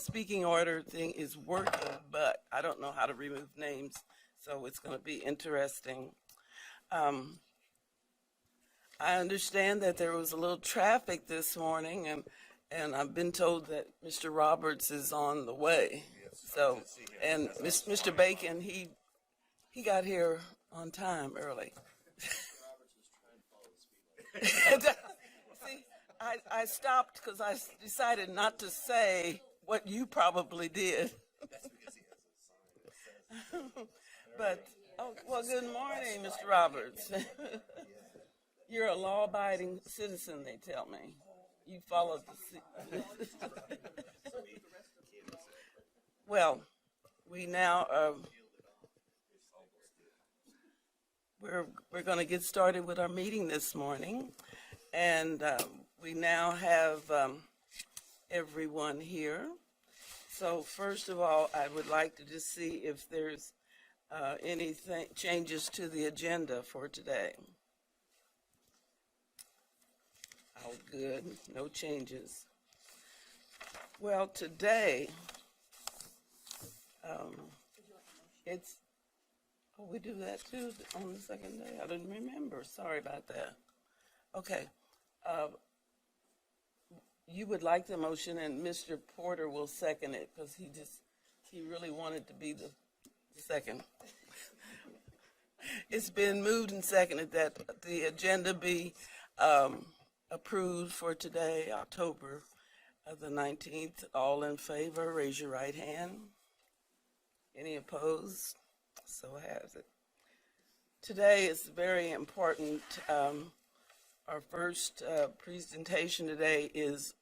speaking order thing is working, but I don't know how to remove names, so it's going to be interesting. I understand that there was a little traffic this morning, and I've been told that Mr. Roberts is on the way. So, and Mr. Bacon, he got here on time early. See, I stopped because I decided not to say what you probably did. But, oh, well, good morning, Mr. Roberts. You're a law-abiding citizen, they tell me. You followed the... Well, we now... We're going to get started with our meeting this morning, and we now have everyone here. So first of all, I would like to just see if there's anything changes to the agenda for today. Oh, good, no changes. Well, today it's. Oh, we do that too on the second day? I didn't remember. Sorry about that. Okay. You would like the motion, and Mr. Porter will second it because he really wanted to be the second. It's been moved and seconded that the agenda be approved for today, October the 19th. All in favor, raise your right hand. Any opposed? So has it. Today is very important. Our first presentation today is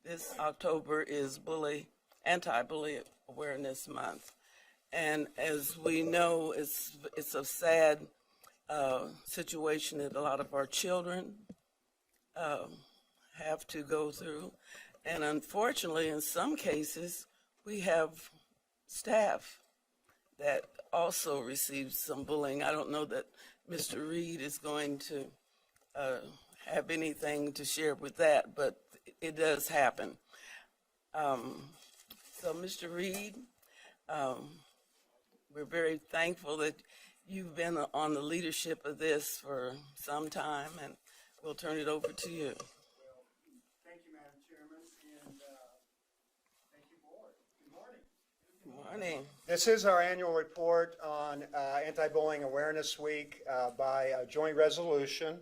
this October is Anti-Bully Awareness Month. And as we know, it's a sad situation that a lot of our children have to go through. And unfortunately, in some cases, we have staff that also receives some bullying. I don't know that Mr. Reed is going to have anything to share with that, but it does happen. So Mr. Reed, we're very thankful that you've been on the leadership of this for some time, and we'll turn it over to you. Thank you, Madam Chairman, and thank you, Board. Good morning. Good morning. This is our annual report on Anti-Bullying Awareness Week by a joint resolution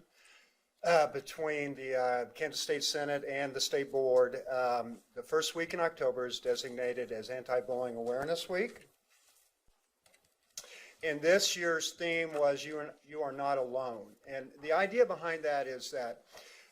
between the Kansas State Senate and the State Board. The first week in October is designated as Anti-Bullying Awareness Week. And this year's theme was You Are Not Alone. And the idea behind that is that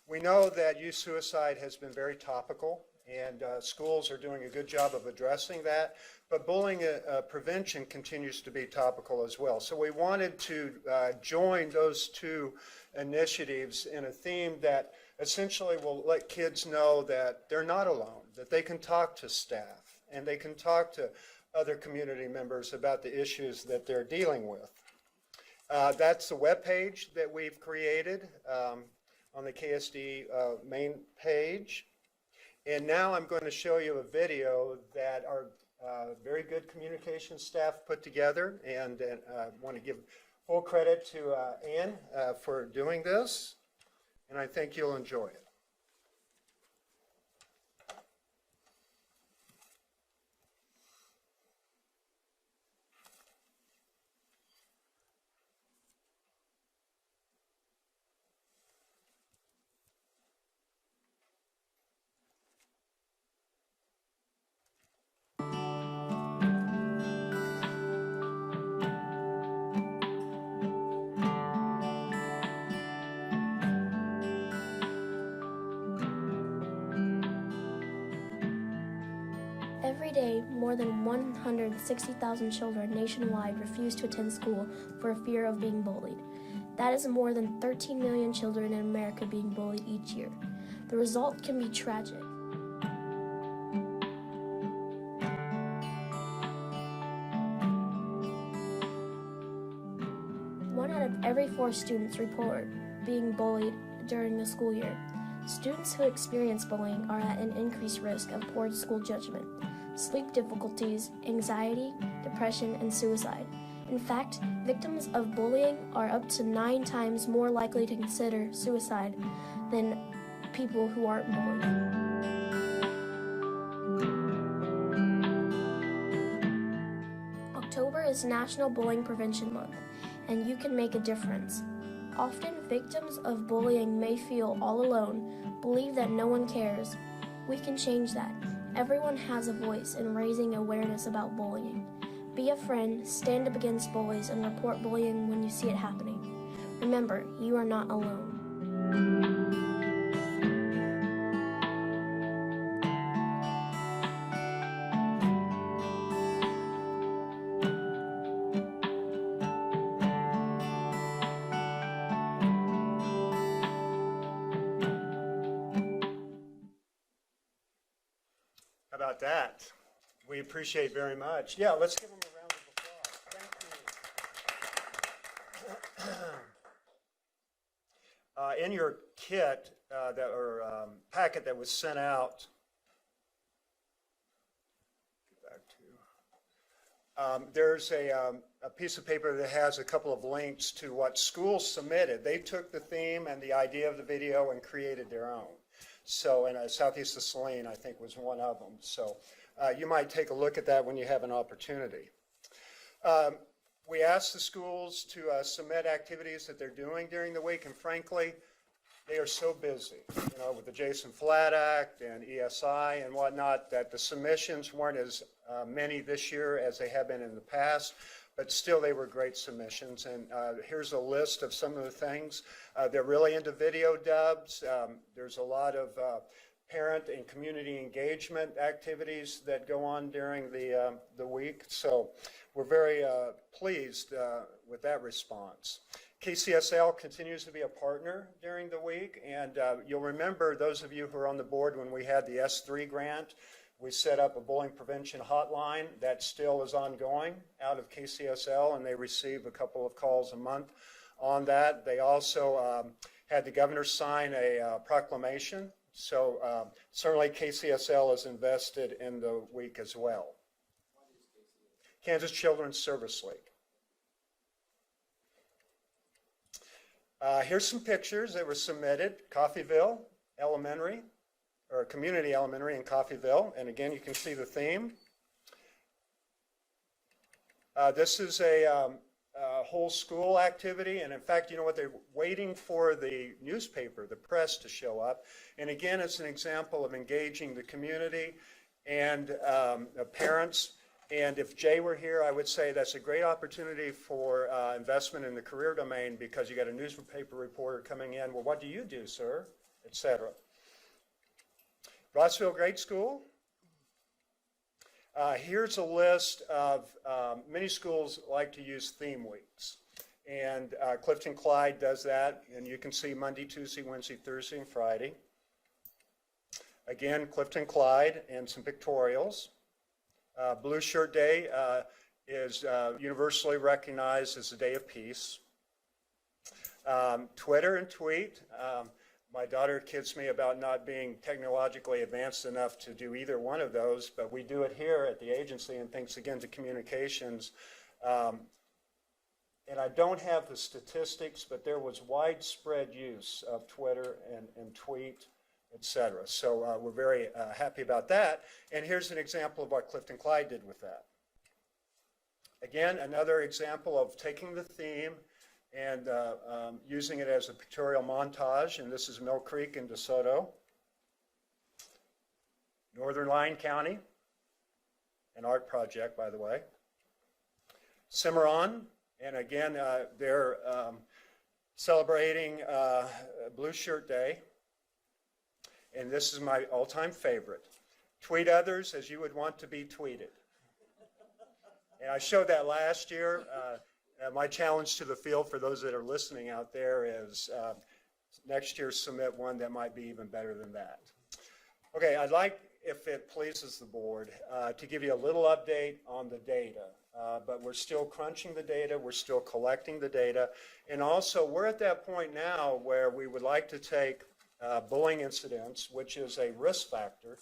we know that youth suicide has been very topical, and schools are doing a good job of addressing that. But bullying prevention continues to be topical as well. So we wanted to join those two initiatives in a theme that essentially will let kids know that they're not alone, that they can talk to staff, and they can talk to other community members about the issues that they're dealing with. That's the webpage that we've created on the KSDE main page. And now I'm going to show you a video that our very good communication staff put together, and I want to give full credit to Ann for doing this, and I think you'll enjoy it. Every day, more than 160,000 children nationwide refuse to attend school for fear of being bullied. That is more than 13 million children in America being bullied each year. The result can be tragic. One out of every 4 students report being bullied during the school year. Students who experience bullying are at an increased risk of poor school judgment. sleep difficulties, anxiety, depression, and suicide. In fact, victims of bullying are up to 9 times more likely to consider suicide than people who aren't bullied. October is National Bullying Prevention Month, and you can make a difference. Often, victims of bullying may feel all alone, believe that no one cares. We can change that. Everyone has a voice in raising awareness about bullying. Be a friend, stand up against bullies, and report bullying when you see it happening. Remember, you are not alone. How about that? We appreciate very much. Yeah, let's give them a round of applause. Thank you. In your kit packet that was sent out, there's a piece of paper that has a couple of links to what schools submitted. They took the theme and the idea of the video and created their own. So, and Southeast of Saline, I think, was one of them. So you might take a look at that when you have an opportunity. We asked the schools to submit activities that they're doing during the week, and frankly, they are so busy, with the Jason Flatt Act and ESI and whatnot, that the submissions weren't as many this year as they have been in the past, but still they were great submissions. And here's a list of some of the things. They're really into video dubs. There's a lot of parent and community engagement activities that go on during the week. So we're very pleased with that response. KCSL continues to be a partner during the week, and you'll remember, those of you who are on the board, when we had the S3 grant, we set up a bullying prevention hotline that still is ongoing out of KCSL, and they receive a couple of calls a month on that. They also had the governor sign a proclamation, so certainly KCSL is invested in the week as well. Kansas Children's Service League. Here's some pictures that were submitted. Coffeyville Elementary, or Community Elementary in Coffeyville, and again you can see the theme. This is a whole school activity, and in fact, you know what, they're waiting for the newspaper, the press, to show up, and again it's an example of engaging the community and parents. And if Jay were here, I would say that's a great opportunity for investment in the career domain, because you got a newspaper reporter coming in, well, what do you do, sir, etc. Rossville Grade School. Here's a list of many schools like to use theme weeks, and Clifton Clyde does that, and you can see Monday, Tuesday, Wednesday, Thursday, and Friday. Again, Clifton Clyde and some pictorials. Blue Shirt Day is universally recognized as a day of peace. Twitter and tweet. My daughter kids me about not being technologically advanced enough to do either one of those, but we do it here at the agency, and thanks again to communications. And I don't have the statistics, but there was widespread use of Twitter and tweet, etc. So we're very happy about that. And here's an example of what Clifton Clyde did with that. Again, another example of taking the theme and using it as a pictorial montage, and this is Mill Creek in DeSoto. Northern Lyon County, an art project, by the way. Cimarron, and again, they're celebrating Blue Shirt Day. And this is my all-time favorite. Tweet others as you would want to be tweeted. And I showed that last year. My challenge to the field for those that are listening out there is next year submit one that might be even better than that. Okay, I'd like, if it pleases the board, to give you a little update on the data. But we're still crunching the data, we're still collecting the data, and also we're at that point now where we would like to take bullying incidents, which is a risk factor,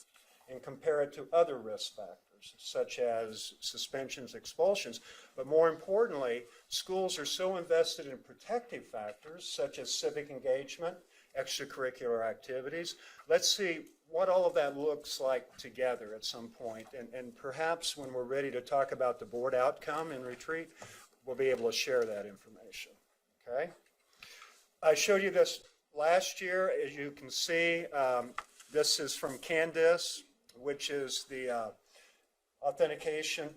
and compare it to other risk factors. factors, such as suspensions, expulsions. But more importantly, schools are so invested in protective factors, such as civic engagement, extracurricular activities. Let's see what all of that looks like together at some point. And perhaps when we're ready to talk about the board outcome in retreat, we'll be able to share that information. Okay? I showed you this last year. As you can see, this is from Candice, which is the authentication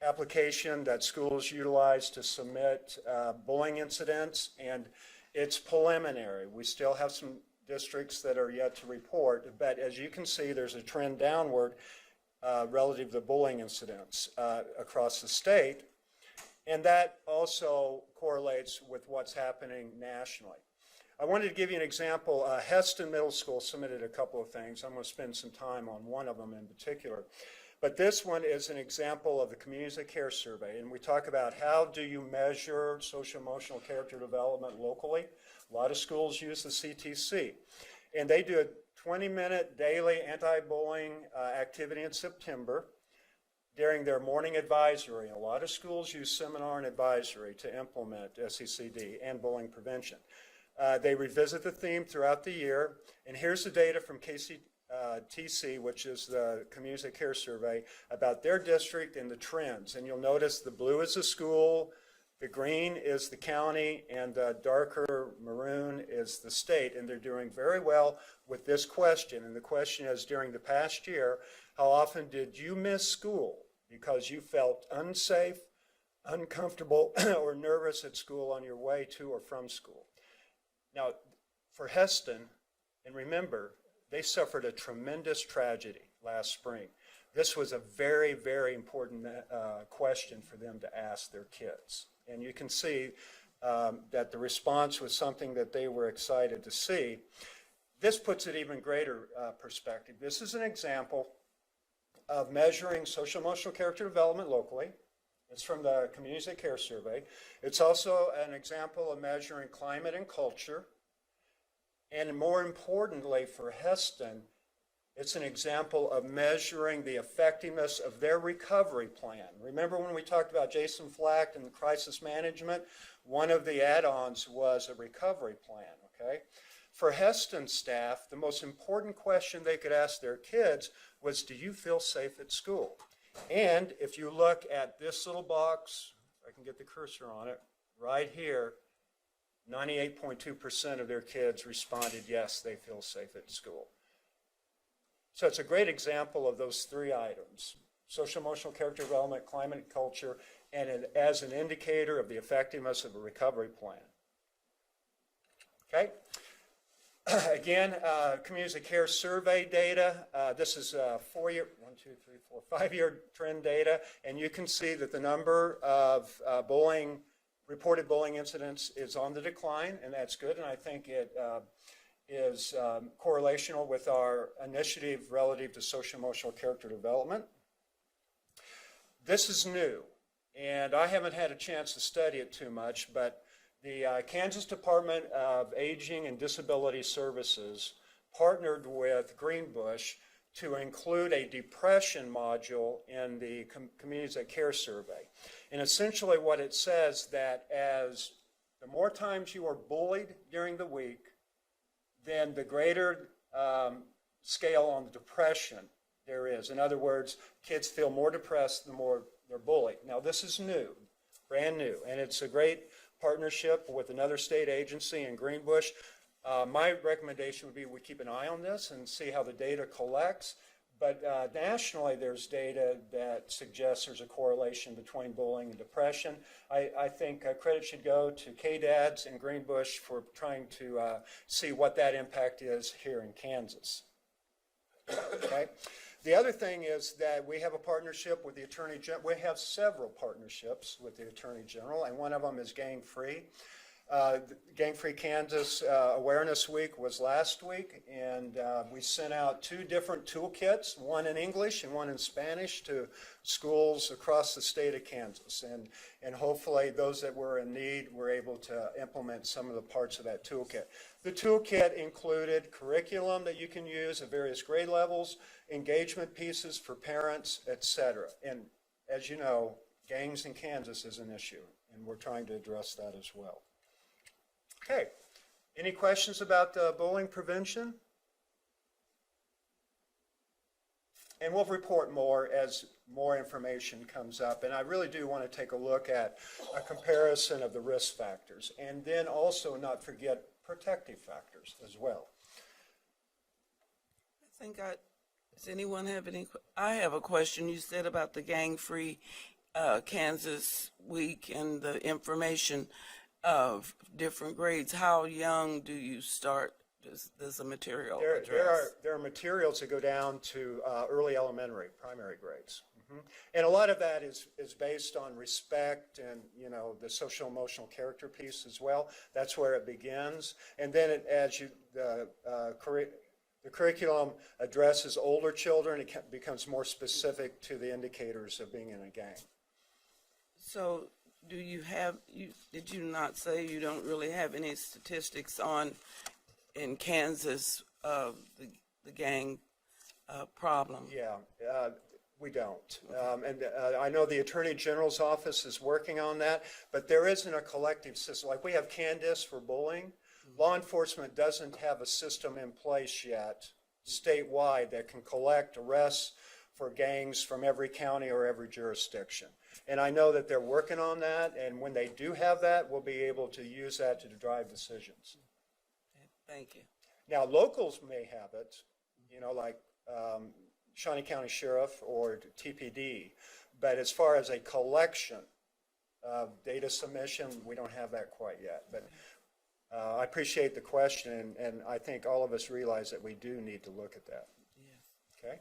application that schools utilize to submit bullying incidents, and it's preliminary. We still have some districts that are yet to report, but as you can see, there's a trend downward relative to bullying incidents across the state, and that also correlates with what's happening nationally. I wanted to give you an example. Heston Middle School submitted a couple of things. I'm going to spend some time on one of them in particular. But this one is an example of the Community Care Survey, and we talk about how do you measure social emotional character development locally. A lot of schools use the CTC, and they do a 20-minute daily anti-bullying activity in September during their morning advisory. A lot of schools use seminar and advisory to implement SECD and bullying prevention. They revisit the theme throughout the year, and here's the data from KCTC, which is the Community Care Survey, about their district and the trends. And you'll notice the blue is the school, the green is the county, and the darker maroon is the state, and they're doing very well with this question. And the question is, during the past year, how often did you miss school because you felt unsafe, uncomfortable, or nervous at school on your way to or from school? Now, for Heston, and remember, they suffered a tremendous tragedy last spring. This was a very, very important question for them to ask their kids. And you can see that the response was something that they were excited to see. This puts it even greater perspective. This is an example of measuring social emotional character development locally. It's from the Community Care Survey. It's also an example of measuring climate and culture. And more importantly for Heston, it's an example of measuring the effectiveness of their recovery plan. Remember when we talked about Jason Flack and the crisis management? One of the add-ons was a recovery plan, okay? For Heston's staff, the most important question they could ask their kids was, do you feel safe at school? And if you look at this little box, I can get the cursor on it, right here, 98.2% of their kids responded, yes, they feel safe at school. So it's a great example of those three items: social emotional character development, climate and culture, and as an indicator of the effectiveness of a recovery plan. Okay? Again, Community Care Survey data. This is 4-year, 5-year trend data, and you can see that the number of reported bullying incidents is on the decline, and that's good, and I think it is correlational with our initiative relative to social emotional character development. This is new, and I haven't had a chance to study it too much, but the Kansas Department of Aging and Disability Services partnered with Greenbush to include a depression module in the Community Care Survey. And essentially what it says that as the more times you are bullied during the week, then the greater scale on the depression there is. In other words, kids feel more depressed the more they're bullied. Now this is new, brand new, and it's a great partnership with another state agency in Greenbush. My recommendation would be we keep an eye on this and see how the data collects. But nationally, there's data that suggests there's a correlation between bullying and depression. I think credit should go to KDADS and Greenbush for trying to see what that impact is here in Kansas. Okay. The other thing is that we have a partnership with the Attorney General. We have several partnerships with the Attorney General, and one of them is gang-free. Gang-Free Kansas Awareness Week was last week, and we sent out 2 different toolkits, one in English and one in Spanish, to schools across the state of Kansas. And hopefully those that were in need were able to implement some of the parts of that toolkit. The toolkit included curriculum that you can use at various grade levels, engagement pieces for parents, etc. And as you know, gangs in Kansas is an issue, and we're trying to address that as well. Okay, any questions about bullying prevention? And we'll report more as more information comes up. And I really do want to take a look at a comparison of the risk factors, and then also not forget protective factors as well. Does anyone have any? I have a question. You said about the Gang-Free Kansas Week and the information of different grades. How young do you start? Does the material address? There are materials that go down to early elementary, primary grades. And a lot of that is based on respect and, you know, the social emotional character piece as well. That's where it begins. And then the curriculum addresses older children. It becomes more specific to the indicators of being in a gang. So do you have, did you not say you don't really have any statistics on, in Kansas, the gang problem? Yeah, we don't. And I know the Attorney General's office is working on that, but there isn't a collective system. Like we have Candace for bullying. Law enforcement doesn't have a system in place yet, statewide, that can collect arrests for gangs from every county or every jurisdiction. And I know that they're working on that, and when they do have that, we'll be able to use that to drive decisions. Thank you. Now, locals may have it, you know, like Shawnee County Sheriff or TPD, but as far as a collection of data submission, we don't have that quite yet. But I appreciate the question, and I think all of us realize that we do need to look at that. Yes. Okay?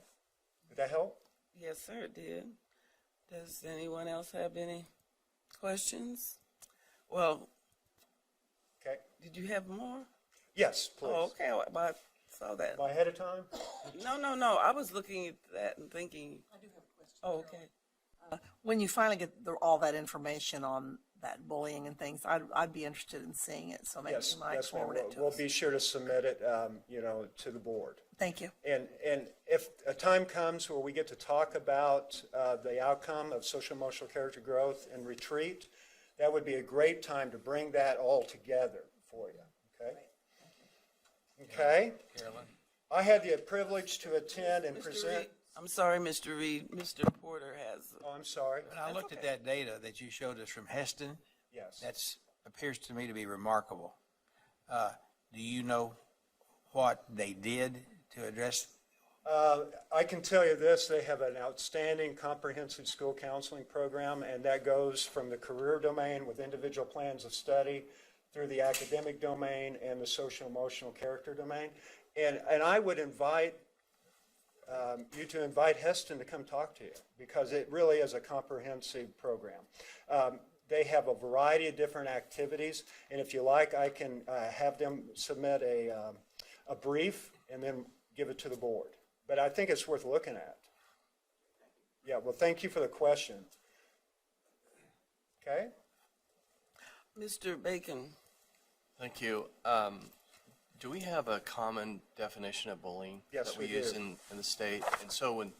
Did that help? Yes, sir, it did. Does anyone else have any questions? Well, Okay. did you have more? Yes, please. Oh, okay, well, I saw that. Am I ahead of time? No, I was looking at that and thinking. I do have a question. Oh, okay. When you finally get all that information on that bullying and things, I'd be interested in seeing it, so maybe Yes, you might yes, ma'am. forward it to We'll us. be sure to submit it, you know, to the board. Thank you. And if a time comes where we get to talk about the outcome of social emotional character growth and retreat, that would be a great time to bring that all together for you, okay? Okay. Carolyn? I had the privilege to attend and Mr. present. Reed, I'm sorry, Mr. Reed. Mr. Porter has. Oh, I'm sorry. When I looked at that data that you showed us from Heston, Yes. that appears to me to be remarkable. Do you know what they did to address? I can tell you this, they have an outstanding comprehensive school counseling program, and that goes from the career domain with individual plans of study through the academic domain and the social emotional character domain. And I would invite you to invite Heston to come talk to you, because it really is a comprehensive program. They have a variety of different activities, and if you like, I can have them submit a brief and then give it to the board. But I think it's worth looking at. Yeah, well, thank you for the question. Okay? Mr. Bacon. Thank you. Do we have a common definition of bullying Yes, that we we use do. in the state? And so when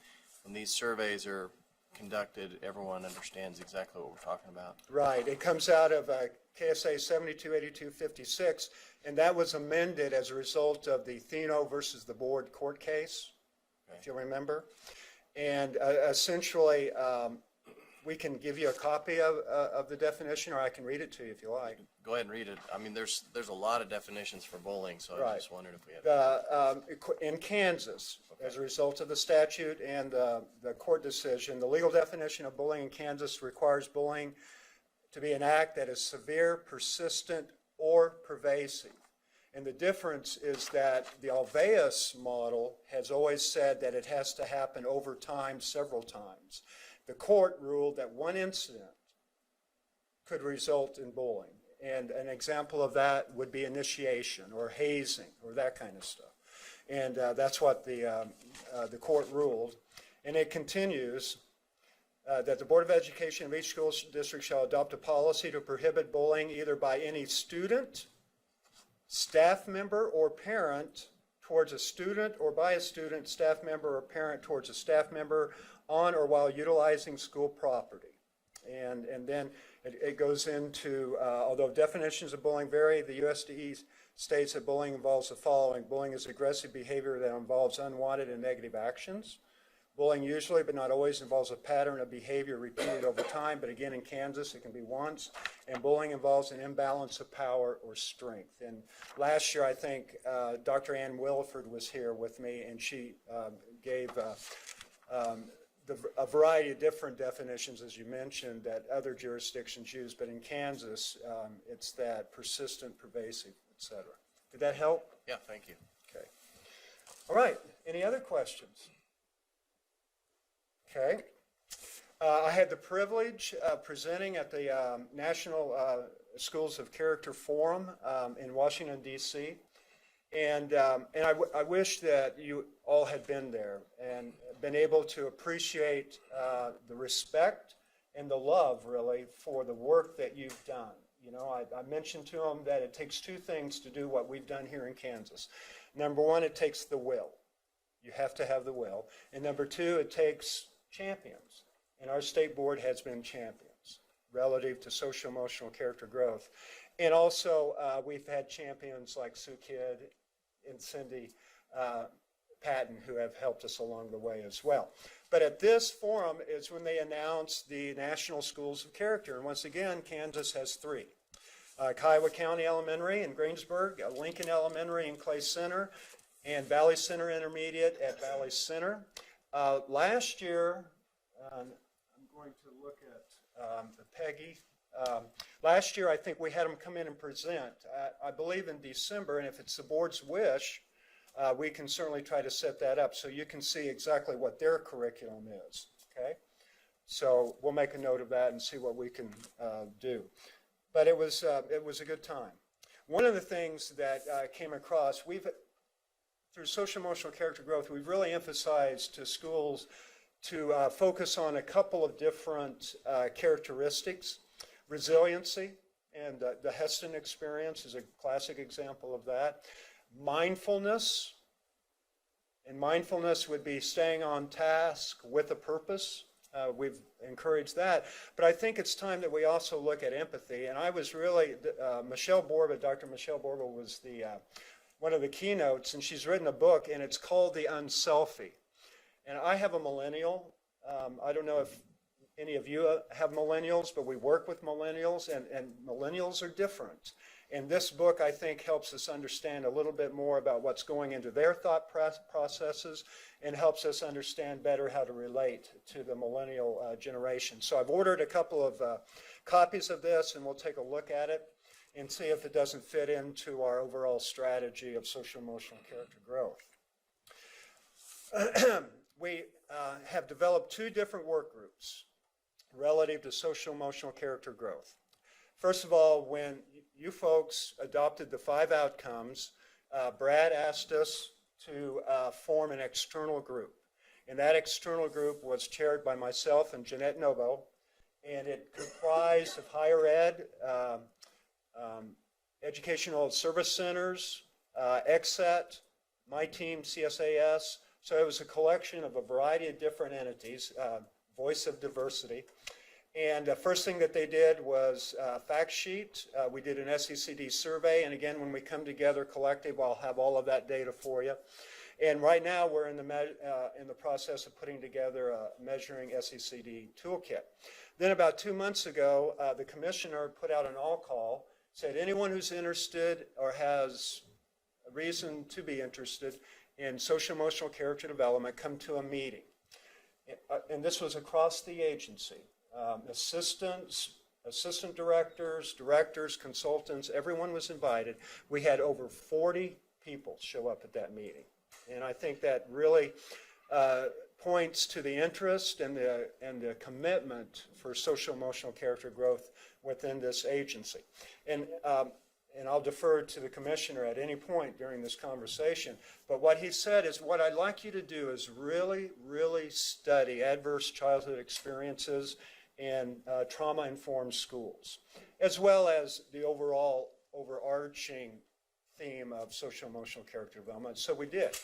these surveys are conducted, everyone understands exactly what we're talking about? Right. It comes out of KSA 728256, and that was amended as a result of the Theno versus the board court case, if you remember. And essentially, we can give you a copy of the definition, or I can read it to you if you like. Go ahead and read it. I mean, there's a lot of definitions for bullying, so I Right. was just wondering if we have. In Kansas, as a result of the statute and the court decision, the legal definition of bullying in Kansas requires bullying to be an act that is severe, persistent, or pervasive. And the difference is that the Alveus model has always said that it has to happen over time, several times. The court ruled that one incident could result in bullying. And an example of that would be initiation or hazing or that kind of stuff. And that's what the court ruled. And it continues that the Board of Education of each school district shall adopt a policy to prohibit bullying either by any student, staff member, or parent towards a student, or by a student, staff member, or parent towards a staff member on or while utilizing school property. And then it goes into, although definitions of bullying vary, the USDE states that bullying involves the following. Bullying is aggressive behavior that involves unwanted and negative actions. Bullying usually, but not always, involves a pattern of behavior repeated over time, but again in Kansas it can be once. And bullying involves an imbalance of power or strength. And last year I think Dr. Ann Williford was here with me, and she gave a variety of different definitions, as you mentioned, that other jurisdictions use, but in Kansas it's that persistent, pervasive, etc. Did that help? Yeah, thank you. Okay. All right. Any other questions? Okay. I had the privilege of presenting at the National Schools of Character Forum in Washington, D.C. And I wish that you all had been there and been able to appreciate the respect and the love, really, for the work that you've done. You know, I mentioned to them that it takes two things to do what we've done here in Kansas. Number one, it takes the will. You have to have the will. And number two, it takes champions. And our state board has been champions relative to social emotional character growth. And also, we've had champions like Sue Kidd and Cindy Patton who have helped us along the way as well. But at this forum is when they announced the National Schools of Character. And once again, Kansas has three. Kiowa County Elementary in Greensburg, Lincoln Elementary in Clay Center, and Valley Center Intermediate at Valley Center. Last year, I'm going to look at Peggy. Last year, I think we had them come in and present. I believe in December, and if it's the board's wish, we can certainly try to set that up so you can see exactly what their curriculum is, okay? So we'll make a note of that and see what we can do. But it was a good time. One of the things that came across, through social emotional character growth, we've really emphasized to schools to focus on a couple of different characteristics. Resiliency, and the Heston experience is a classic example of that. Mindfulness, and mindfulness would be staying on task with a purpose. We've encouraged that. But I think it's time that we also look at empathy. And I was really, Michelle Borba, Dr. Michelle Borba was one of the keynotes, and she's written a book, and it's called The Unselfie. And I have a millennial. I don't know if any of you have millennials, but we work with millennials, and millennials are different. And this book, I think, helps us understand a little bit more about what's going into their thought processes and helps us understand better how to relate to the millennial generation. So I've ordered a couple of copies of this, and we'll take a look at it and see if it doesn't fit into our overall strategy of social emotional character growth. We have developed two different work groups relative to social emotional character growth. First of all, when you folks adopted the 5 outcomes, Brad asked us to form an external group. And that external group was chaired by myself and Jeanette Novo, and it comprised of higher ed, educational service centers, EXET, my team, CSAS. So it was a collection of a variety of different entities, Voice of Diversity. And the first thing that they did was a fact sheet. We did an SECD survey, and again, when we come together collective, I'll have all of that data for you. And right now, we're in the process of putting together a measuring SECD toolkit. Then about 2 months ago, the commissioner put out an all-call, said anyone who's interested or has a reason to be interested in social emotional character development, come to a meeting. And this was across the agency. Assistants, assistant directors, directors, consultants, everyone was invited. We had over 40 people show up at that meeting. And I think that really points to the interest and the commitment for social emotional character growth within this agency. And I'll defer to the commissioner at any point during this conversation, but what he said is, what I'd like you to do is really, really study adverse childhood experiences in trauma-informed schools, as well as the overall overarching theme of social emotional character development. So we did.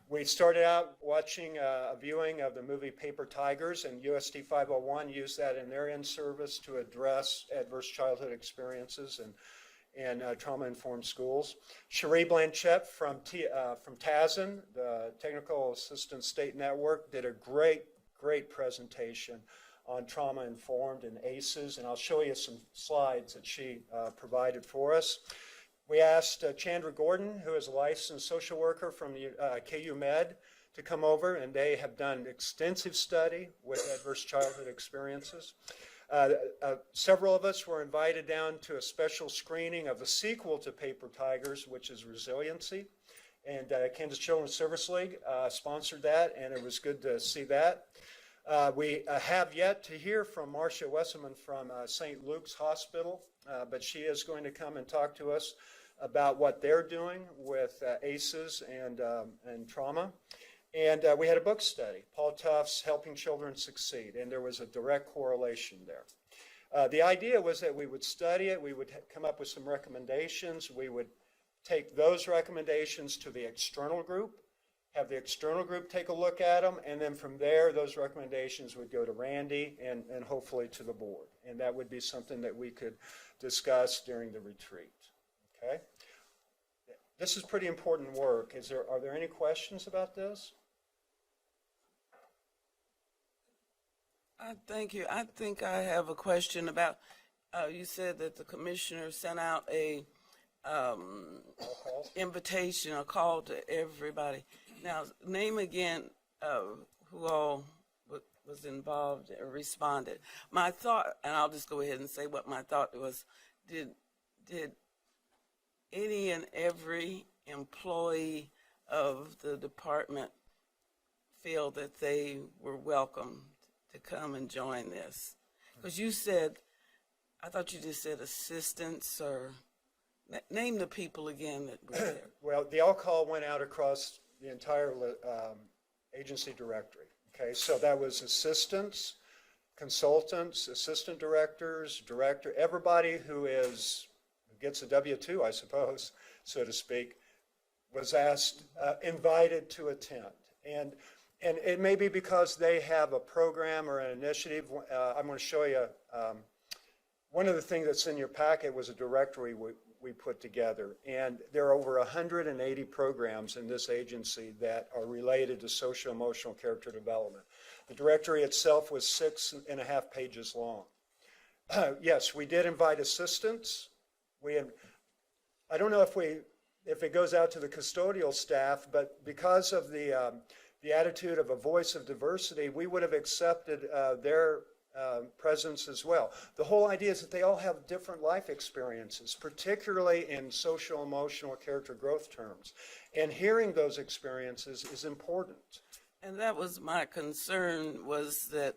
We started out watching a viewing of the movie Paper Tigers, and USD 501 used that in their in-service to address adverse childhood experiences and trauma-informed schools. Cherie Blanchette from TASN, the Technical Assistance State Network, did a great presentation on trauma-informed and ACEs, and I'll show you some slides that she provided for us. We asked Chandra Gordon, who is a licensed social worker from the KU Med, to come over, and they have done extensive study with adverse childhood experiences. Several of us were invited down to a special screening of the sequel to Paper Tigers, which is Resiliency, and Kansas Children's Service League sponsored that, and it was good to see that. We have yet to hear from Marcia Wesselman from St. Luke's Hospital, but she is going to come and talk to us about what they're doing with ACEs and trauma. And we had a book study, Paul Tufts, Helping Children Succeed, and there was a direct correlation there. The idea was that we would study it, we would come up with some recommendations, we would take those recommendations to the external group, have the external group take a look at them, and then from there, those recommendations would go to Randy and hopefully to the board. And that would be something that we could discuss during the retreat. Okay? This is pretty important work. Are there any questions about this? Thank you. I think I have a question about, you said that the commissioner sent out a invitation, a call to everybody. Now, name again who all was involved or responded. My thought, and I'll just go ahead and say what my thought was, did any and every employee of the department feel that they were welcome to come and join this? Because you said, I thought you just said assistants, or name the people again that were there. Well, the all-call went out across the entire agency directory. Okay, so that was assistants, consultants, assistant directors, director, everybody who gets a W-2, I suppose, so to speak, was asked, invited to attend. And it may be because they have a program or an initiative. I'm going to show you, one of the things that's in your packet was a directory we put together. And there are over 180 programs in this agency that are related to social emotional character development. The directory itself was 6.5 pages long. Yes, we did invite assistants. I don't know if it goes out to the custodial staff, but because of the attitude of a voice of diversity, we would have accepted their presence as well. The whole idea is that they all have different life experiences, particularly in social, emotional, character growth terms. And hearing those experiences is important. And that was my concern, was that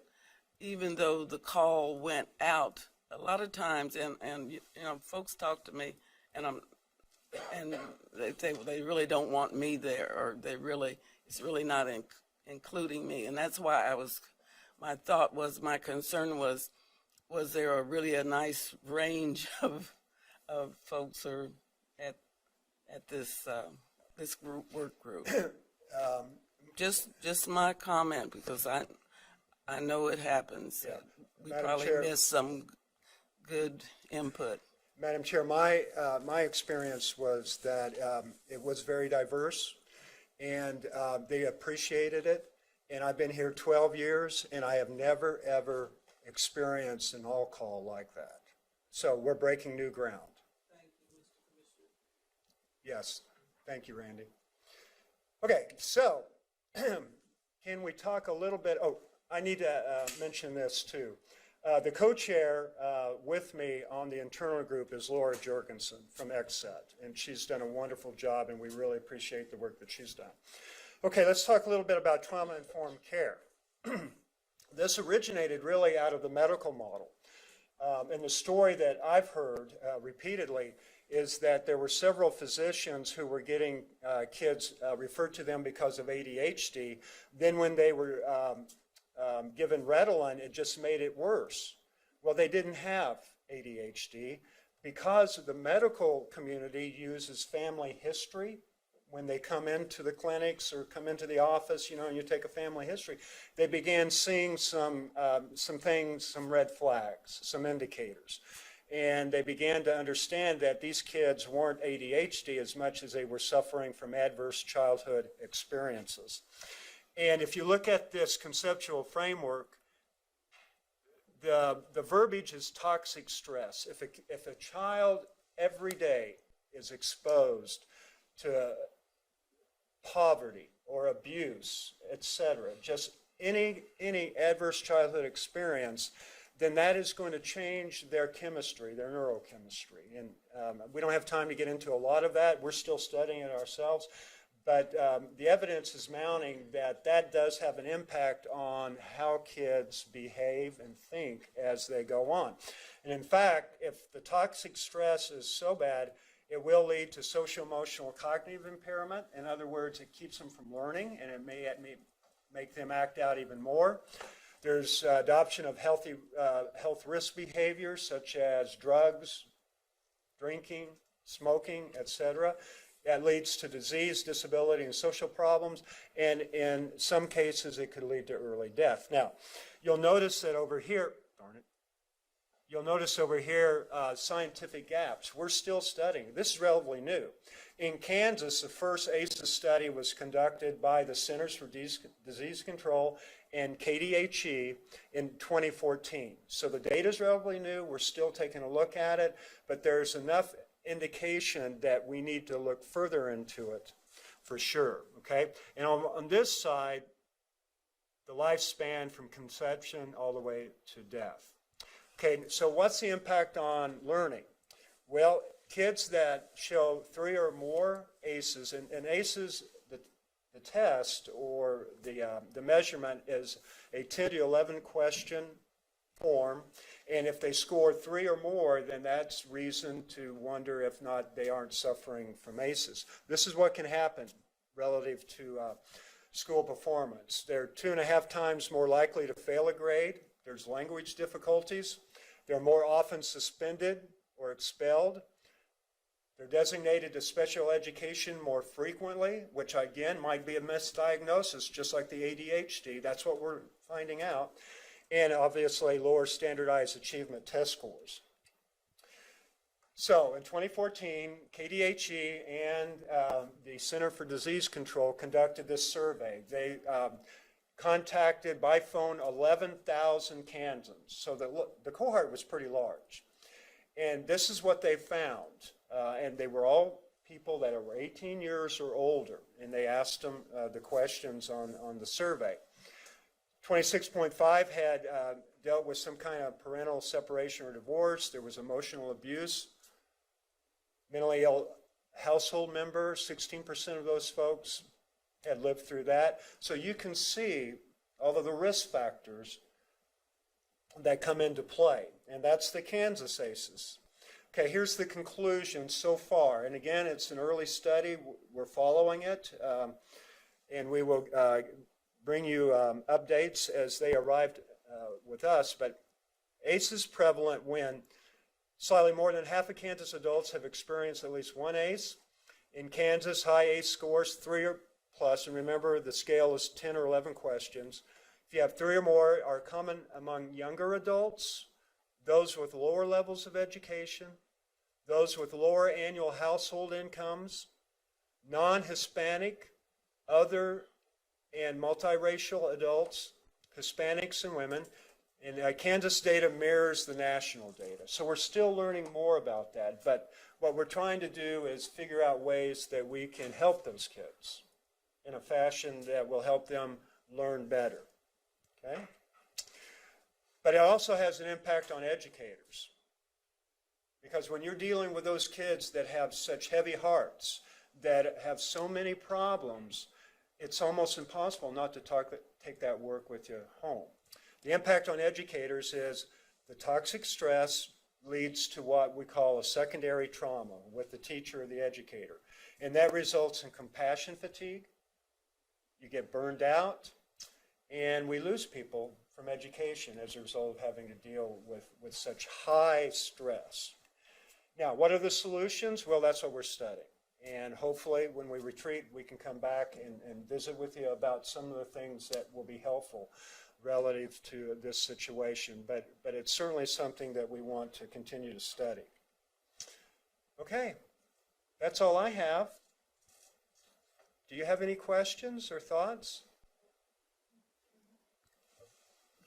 even though the call went out, a lot of times, and you know, folks talk to me, and they say, well, they really don't want me there, or it's really not including me. And that's why my concern was there really a nice range of folks at this work group? Just my comment, because I know it happens. Yeah. We Madam probably Chair. missed some good input. Madam Chair, my experience was that it was very diverse, and they appreciated it. And I've been here 12 years, and I have never, ever experienced an all-call like that. So we're breaking new ground. Thank you, Mr. Commissioner. Yes. Thank you, Randy. Okay, so can we talk a little bit? Oh, I need to mention this too. The co-chair with me on the internal group is Laura Jorgensen from XSET, and she's done a wonderful job, and we really appreciate the work that she's done. Okay, let's talk a little bit about trauma-informed care. This originated really out of the medical model. And the story that I've heard repeatedly is that there were several physicians who were getting kids referred to them because of ADHD. Then when they were given Ritalin, it just made it worse. Well, they didn't have ADHD because the medical community uses family history when they come into the clinics or come into the office, and you take a family history. They began seeing some things, some red flags, some indicators. And they began to understand that these kids weren't ADHD as much as they were suffering from adverse childhood experiences. And if you look at this conceptual framework, the verbiage is toxic stress. If a child every day is exposed to poverty or abuse, etc., just any adverse childhood experience, then that is going to change their chemistry, their neurochemistry. And we don't have time to get into a lot of that. We're still studying it ourselves. But the evidence is mounting that that does have an impact on how kids behave and think as they go on. And in fact, if the toxic stress is so bad, it will lead to social, emotional, cognitive impairment. In other words, it keeps them from learning, and it may make them act out even more. There's adoption of health risk behaviors such as drugs, drinking, smoking, etc. That leads to disease, disability, and social problems, and in some cases it could lead to early death. Now, you'll notice that over here, scientific gaps. We're still studying. This is relatively new. In Kansas, the first ACEs study was conducted by the Centers for Disease Control and KDHE in 2014. So the data is relatively new. We're still taking a look at it, but there's enough indication that we need to look further into it for sure, okay? And on this side, the lifespan from conception all the way to death. Okay, so what's the impact on learning? Well, kids that show 3 or more ACEs, and ACEs, the test or the measurement is a 10 to 11 question form, and if they score 3 or more, then that's reason to wonder if not they aren't suffering from ACEs. This is what can happen relative to school performance. They're 2.5 times more likely to fail a grade. There's language difficulties. They're more often suspended or expelled. They're designated to special education more frequently, which again might be a misdiagnosis, just like the ADHD. That's what we're finding out. And obviously lower standardized achievement test scores. So in 2014, KDHE and the Center for Disease Control conducted this survey. They contacted by phone 11,000 Kansans. So the cohort was pretty large. And this is what they found. And they were all people that were 18 years or older. And they asked them the questions on the survey. 26.5 had dealt with some kind of parental separation or divorce. There was emotional abuse. Mentally ill household member, 16% of those folks had lived through that. So you can see all of the risk factors that come into play. And that's the Kansas ACEs. Okay, here's the conclusion so far. And again, it's an early study. We're following it. And we will bring you updates as they arrived with us. But ACE is prevalent when slightly more than half of Kansas adults have experienced at least one ACE. In Kansas, high ACE scores, 3 or plus, and remember the scale is 10 or 11 questions. If you have 3 or more, are common among younger adults, those with lower levels of education, those with lower annual household incomes, non-Hispanic, other and multiracial adults, Hispanics and women, and Kansas data mirrors the national data. So we're still learning more about that, but what we're trying to do is figure out ways that we can help those kids in a fashion that will help them learn better, okay? But it also has an impact on educators, because when you're dealing with those kids that have such heavy hearts, that have so many problems, it's almost impossible not to take that work with you home. The impact on educators is the toxic stress leads to what we call a secondary trauma with the teacher or the educator. And that results in compassion fatigue. You get burned out, and we lose people from education as a result of having to deal with such high stress. Now, what are the solutions? Well, that's what we're studying. And hopefully when we retreat, we can come back and visit with you about some of the things that will be helpful relative to this situation. But it's certainly something that we want to continue to study. Okay, that's all I have. Do you have any questions or thoughts?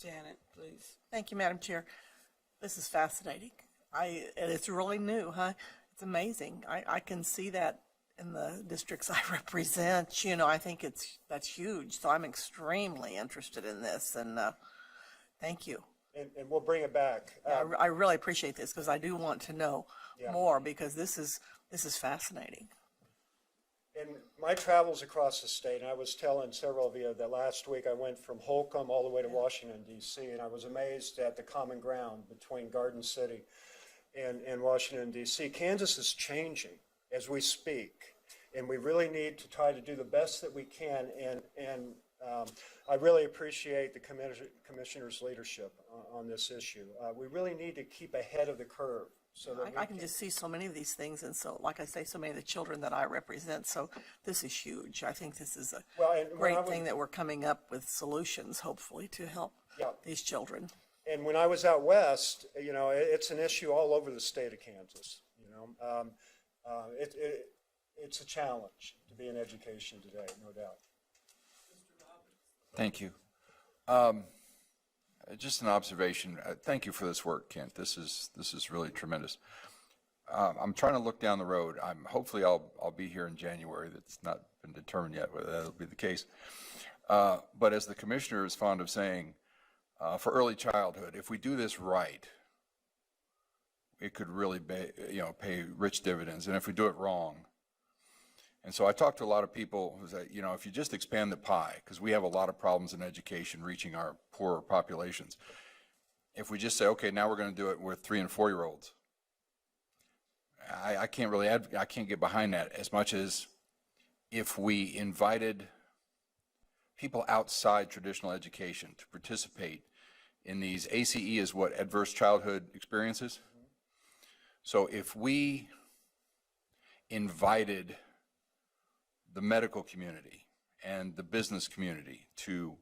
Janet, please. Thank you, Madam Chair. This is fascinating. And it's really new, huh? It's amazing. I can see that in the districts I represent. You know, I think that's huge. So I'm extremely interested in this, and thank you. And we'll bring it back. I really appreciate this because I do want to know Yeah. more, because this is fascinating. In my travels across the state, and I was telling several of you that last week I went from Holcomb all the way to Washington, D.C., and I was amazed at the common ground between Garden City and Washington, D.C. Kansas is changing as we speak, and we really need to try to do the best that we can, and I really appreciate the commissioner's leadership on this issue. We really need to keep ahead of the curve. So that I can just see so many of these things, and so, like I say, so many of the children that I represent, so this is huge. I think this is a great thing that we're coming up with solutions, hopefully, to help these children. And when I was out west, you know, it's an issue all over the state of Kansas. You know, it's a challenge to be in education today, no doubt. Thank you. Just an observation. Thank you for this work, Kent. This is really tremendous. I'm trying to look down the road. Hopefully I'll be here in January. That's not been determined yet whether that'll be the case. But as the commissioner is fond of saying, for early childhood, if we do this right, it could really pay rich dividends. And if we do it wrong, and so I talked to a lot of people who say, you know, if you just expand the pie, because we have a lot of problems in education reaching our poorer populations. If we just say, okay, now we're going to do it with 3- and 4-year-olds, I can't really I can't get behind that as much as if we invited people outside traditional education to participate in these. ACE is what? Adverse childhood experiences. So if we invited the medical community and the business community to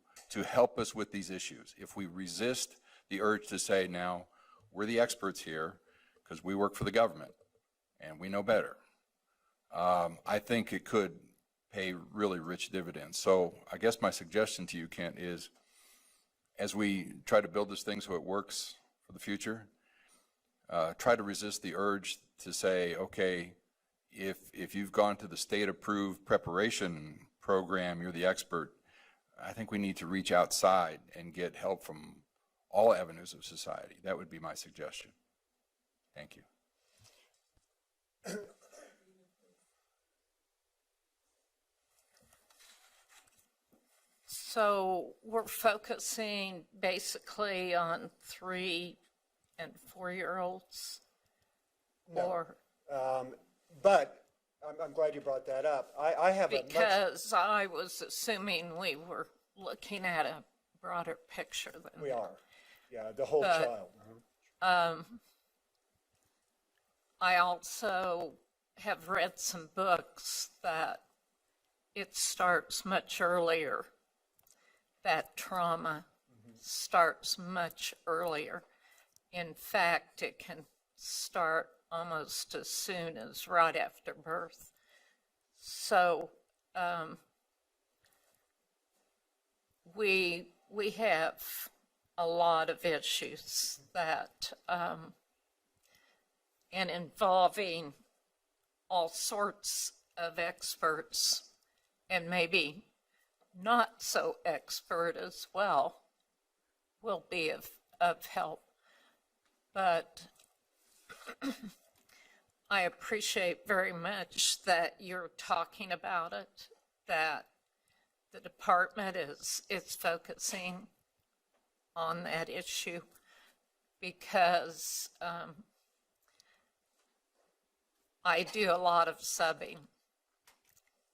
help us with these issues, if we resist the urge to say, now, we're the experts here because we work for the government and we know better, I think it could pay really rich dividends. So I guess my suggestion to you, Kent, is as we try to build this thing so it works for the future, try to resist the urge to say, okay, if you've gone to the state-approved preparation program, you're the expert. I think we need to reach outside and get help from all avenues of society. That would be my suggestion. Thank you. So we're focusing basically on 3- and 4-year-olds? No. Or But I'm glad you brought that up. I have because I was assuming we were looking at a broader picture than we are. Yeah, the whole child. I also have read some books that it starts much earlier. That trauma starts much earlier. In fact, it can start almost as soon as right after birth. So we have a lot of issues that and involving all sorts of experts and maybe not so expert as well will be of help. But I appreciate very much that you're talking about it, that the department is focusing on that issue because I do a lot of subbing,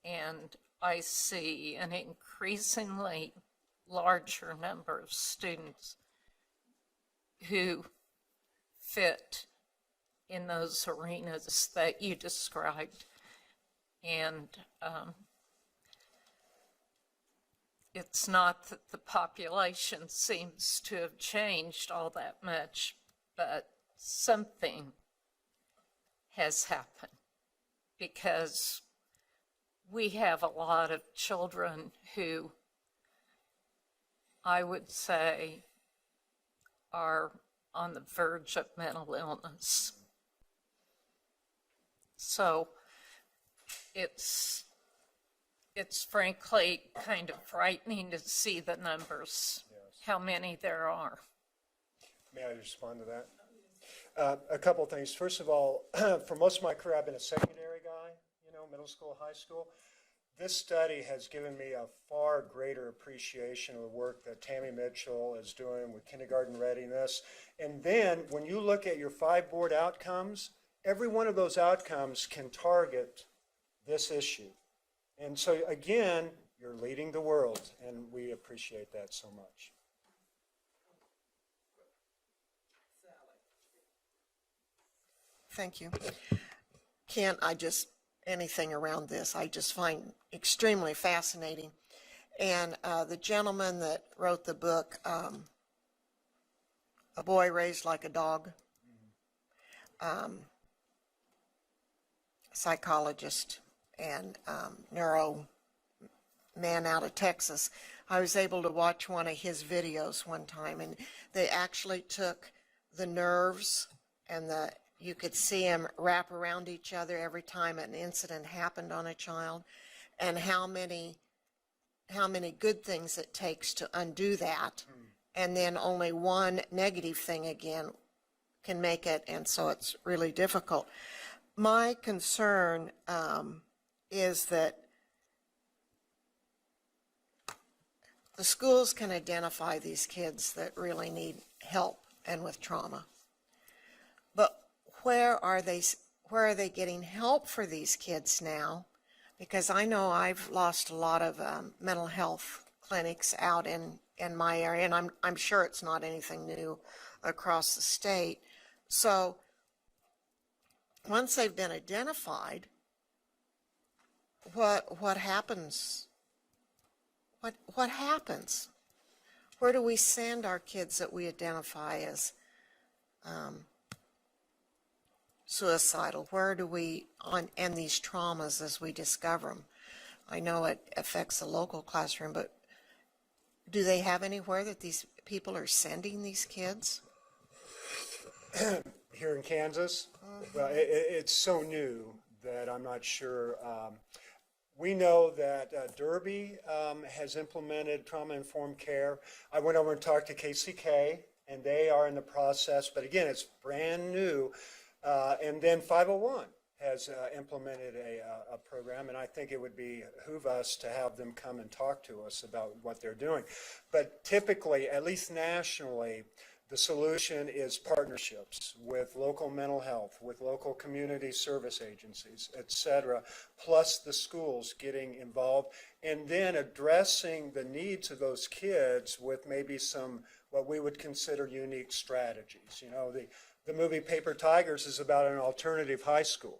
and I see an increasingly larger number of students who fit in those arenas that you described. And it's not that the population seems to have changed all that much, but something has happened, because we have a lot of children who I would say are on the verge of mental illness. So it's frankly kind of frightening to see the numbers, how many there are. May I respond to that? A couple of things. First of all, for most of my career, I've been a secondary guy, middle school, high school. This study has given me a far greater appreciation of the work that Tammy Mitchell is doing with kindergarten readiness. And then when you look at your 5 board outcomes, every one of those outcomes can target this issue. And so again, you're leading the world, and we appreciate that so much. Thank you. Anything around this, I just find extremely fascinating. And the gentleman that wrote the book, A Boy Raised Like a Dog, psychologist and neuro man out of Texas, I was able to watch one of his videos one time, and they actually took the nerves and you could see them wrap around each other every time an incident happened on a child, and how many good things it takes to undo that, and then only one negative thing again can make it, and so it's really difficult. My concern is that the schools can identify these kids that really need help and with trauma, but where are they getting help for these kids now? Because I know I've lost a lot of mental health clinics out in my area, and I'm sure it's not anything new across the state. So once they've been identified, what happens? What happens? Where do we send our kids that we identify as suicidal? Where do we end these traumas as we discover them? I know it affects the local classroom, but do they have anywhere that these people are sending these kids? Here in Kansas, well, it's so new that I'm not sure. We know that Derby has implemented trauma-informed care. I went over and talked to KCK, and they are in the process, but again, it's brand new. And then 501 has implemented a program, and I think it would behoove us to have them come and talk to us about what they're doing. But typically, at least nationally, the solution is partnerships with local mental health, with local community service agencies, et cetera, plus the schools getting involved, and then addressing the needs of those kids with maybe some what we would consider unique strategies. The movie Paper Tigers is about an alternative high school,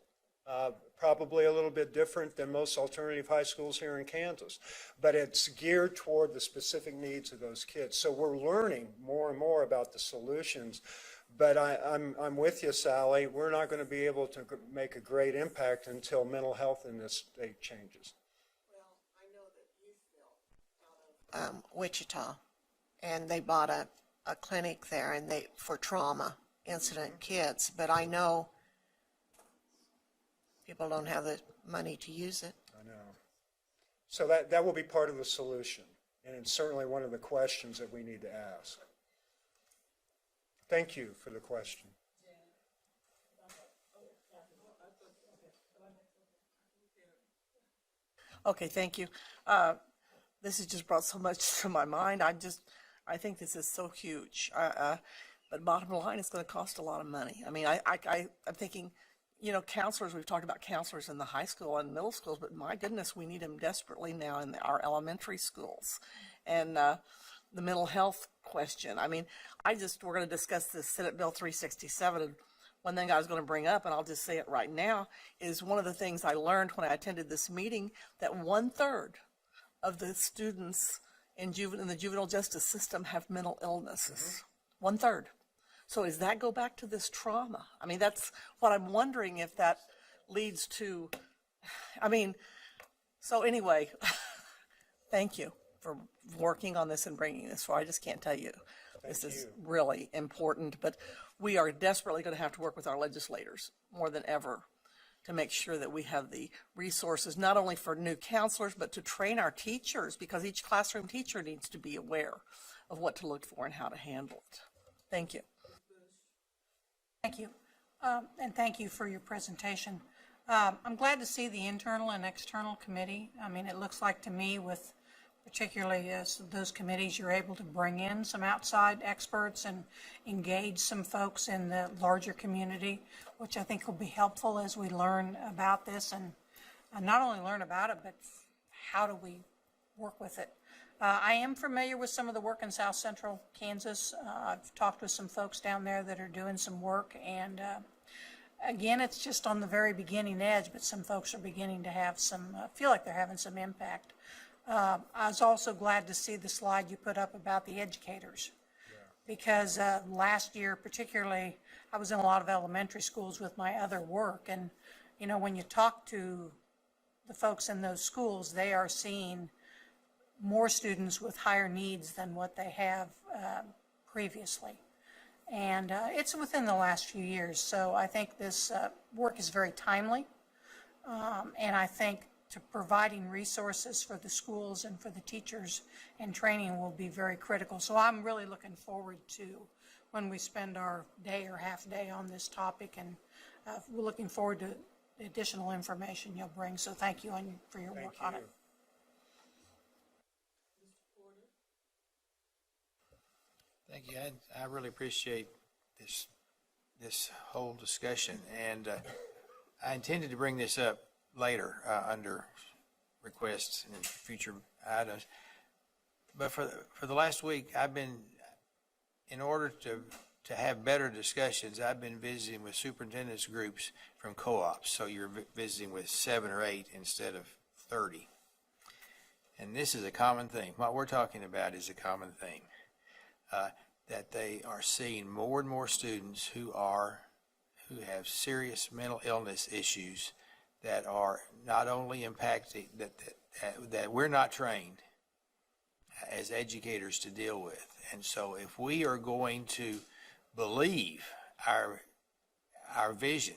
probably a little bit different than most alternative high schools here in Kansas, but it's geared toward the specific needs of those kids. So we're learning more and more about the solutions, but I'm with you, Sally. We're not going to be able to make a great impact until mental health in this state changes. Well, I know that you feel out of Wichita, and they bought a clinic there, and for trauma incident kids, but I know people don't have the money to use it. I know. So that will be part of the solution, and it's certainly one of the questions that we need to ask. Thank you for the question. Okay, thank you. this has just brought so much to my mind. I think this is so huge. But bottom line, it's going to cost a lot of money. I mean, I'm thinking, you know, counselors, we've talked about counselors in the high school and middle schools, but my goodness, we need them desperately now in our elementary schools. And the mental health question. I mean, we're going to discuss this Senate Bill 367. And one thing I was going to bring up, and I'll just say it right now, is one of the things I learned when I attended this meeting, that 1/3 of the students in the juvenile justice system have mental illnesses. 1/3. So does that go back to this trauma? I mean, that's what I'm wondering, if that leads to, I mean, so anyway, thank you for working on this and bringing this forward. I just can't tell you. This is really important, but we are desperately going to have to work with our legislators more than ever to make sure that we have the resources, not only for new counselors, but to train our teachers, because each classroom teacher needs to be aware of what to look for and how to handle it. Thank you. Thank you. And thank you for your presentation. I'm glad to see the internal and external committee. I mean, it looks like to me, with particularly those committees, you're able to bring in some outside experts and engage some folks in the larger community, which I think will be helpful as we learn about this, and not only learn about it, but how do we work with it. I am familiar with some of the work in South Central Kansas. I've talked with some folks down there that are doing some work, and again, it's just on the very beginning edge, but some folks are beginning to have some, feel like they're having some impact. I was also glad to see the slide you put up about the educators, because last year particularly, I was in a lot of elementary schools with my other work, and you know, when you talk to the folks in those schools, they are seeing more students with higher needs than what they have previously. And it's within the last few years. So I think this work is very timely. And I think to providing resources for the schools and for the teachers and training will be very critical. So I'm really looking forward to when we spend our day or half day on this topic, and we're looking forward to the additional information you'll bring. So thank you for your work on it. Thank you. I really appreciate this whole discussion, and I intended to bring this up later under requests and future items. But for the last week, I've been, in order to have better discussions, I've been visiting with superintendents groups from co-ops. So you're visiting with 7 or 8 instead of 30. And this is a common thing. What we're talking about is a common thing. That they are seeing more and more students who have serious mental illness issues that are not only impacting, that we're not trained as educators to deal with. And so if we are going to believe our vision,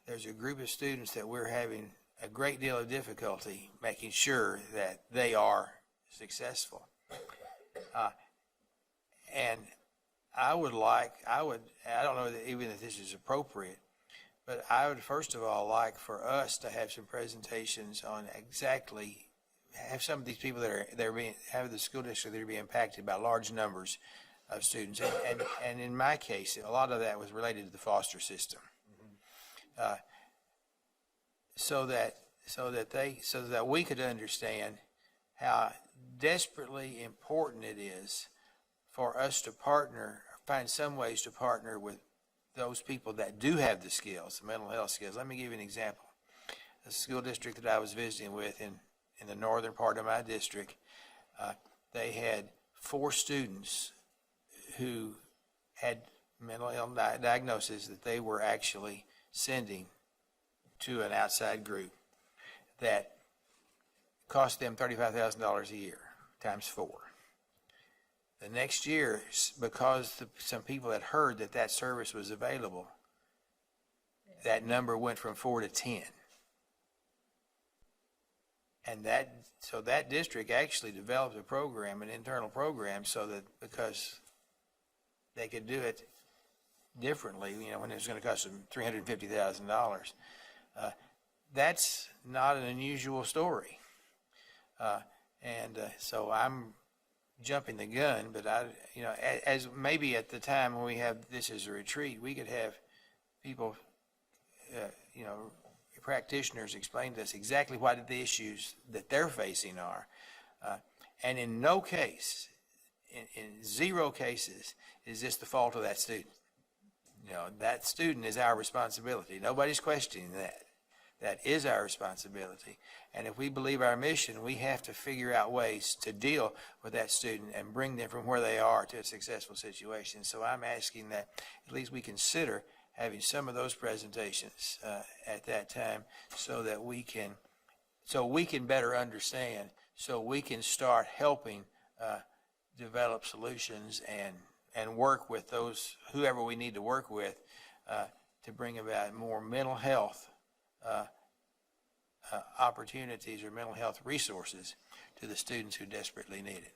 there's a group of students that we're having a great deal of difficulty making sure that they are successful. And I don't know even if this is appropriate, but I would first of all like for us to have some presentations on exactly, have some of these people have the school district that are being impacted by large numbers of students. And in my case, a lot of that was related to the foster system. So that we could understand how desperately important it is for us to find some ways to partner with those people that do have the skills, the mental health skills. Let me give you an example. The school district that I was visiting with in the northern part of my district, they had 4 students who had mental illness diagnoses that they were actually sending to an outside group that cost them $35,000 a year times 4. The next year, because some people had heard that service was available, that number went from 4 to 10. And that district actually developed a program, an internal program, so that because they could do it differently, when it was going to cost them $350,000. That's not an unusual story. And so I'm jumping the gun, but as maybe at the time when we have this as a retreat, we could have people, practitioners explain to us exactly what the issues that they're facing are. And in no case, in 0 cases, is this the fault of that student. That student is our responsibility. Nobody's questioning that. That is our responsibility. And if we believe our mission, we have to figure out ways to deal with that student and bring them from where they are to a successful situation. So I'm asking that at least we consider having some of those presentations at that time so that we can better understand, so we can start helping develop solutions and work with those, whoever we need to work with, to bring about more mental health opportunities or mental health resources to the students who desperately need it,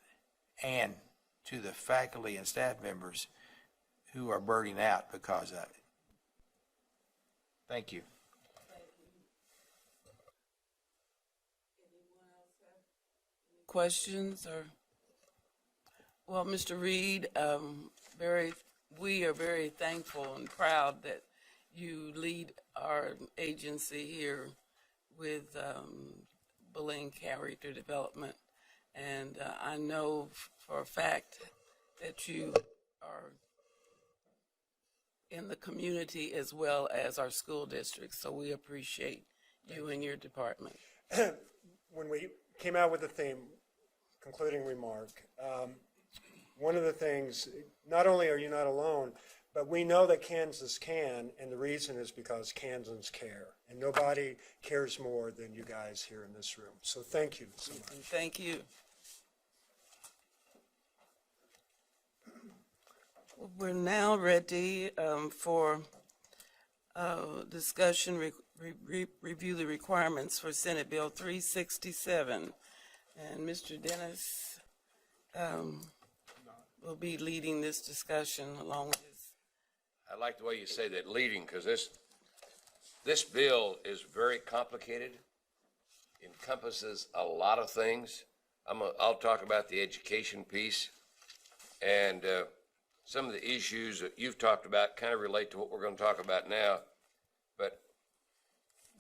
and to the faculty and staff members who are burning out because of it. Thank you. Questions or? Well, Mr. Reed, we are very thankful and proud that you lead our agency here with bullying character development. And I know for a fact that you are in the community as well as our school district. So we appreciate you and your department. When we came out with the theme, concluding remark, one of the things, not only are you not alone, but we know that Kansas can, and the reason is because Kansans care. And nobody cares more than you guys here in this room. So thank you so much. Thank you. We're now ready for discussion, review the requirements for Senate Bill 367. And Mr. Dennis will be leading this discussion along with his. I like the way you say that, leading, because this bill is very complicated, encompasses a lot of things. I'll talk about the education piece, and some of the issues that you've talked about kind of relate to what we're going to talk about now. But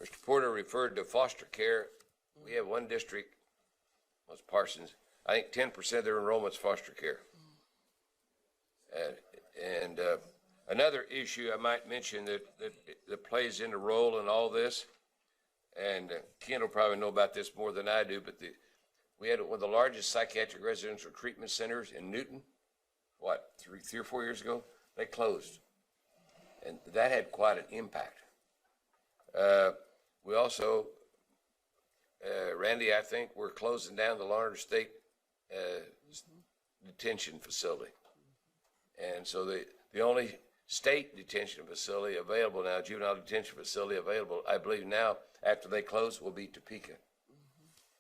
Mr. Porter referred to foster care. We have one district, was Parsons. I think 10% of their enrollment's foster care. And another issue I might mention that plays into role in all this, and Ken will probably know about this more than I do, but we had one of the largest psychiatric residential treatment centers in Newton, three or 4 years ago? They closed. And that had quite an impact. We also, Randy, I think we're closing down the Larned State detention facility. And so the only state detention facility available now, juvenile detention facility available, I believe now, after they close, will be Topeka.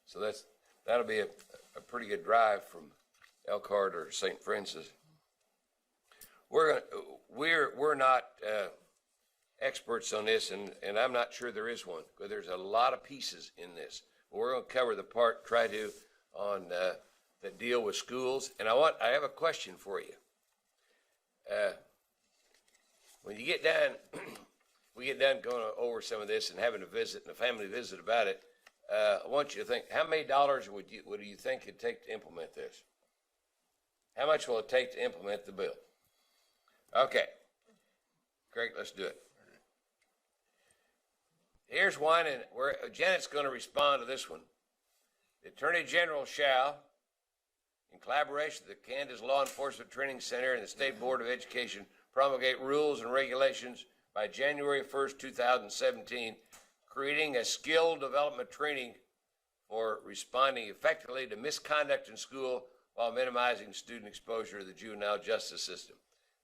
So that'll be a pretty good drive from Elkhart or St. Francis. We're not experts on this, and I'm not sure there is one, because there's a lot of pieces in this. But we're going to cover the part, on that deal with schools. And I have a question for you. When you get done, we get done going over some of this and having a visit and a family visit about it, I want you to think, how many dollars would you think it'd take to implement this? How much will it take to implement the bill? Okay. Great, let's do it. Here's one, and Janet's going to respond to this one. The Attorney General shall, in collaboration with the Kansas Law Enforcement Training Center and the State Board of Education, promulgate rules and regulations by January 1st, 2017, creating a skill development training for responding effectively to misconduct in school while minimizing student exposure to the juvenile justice system.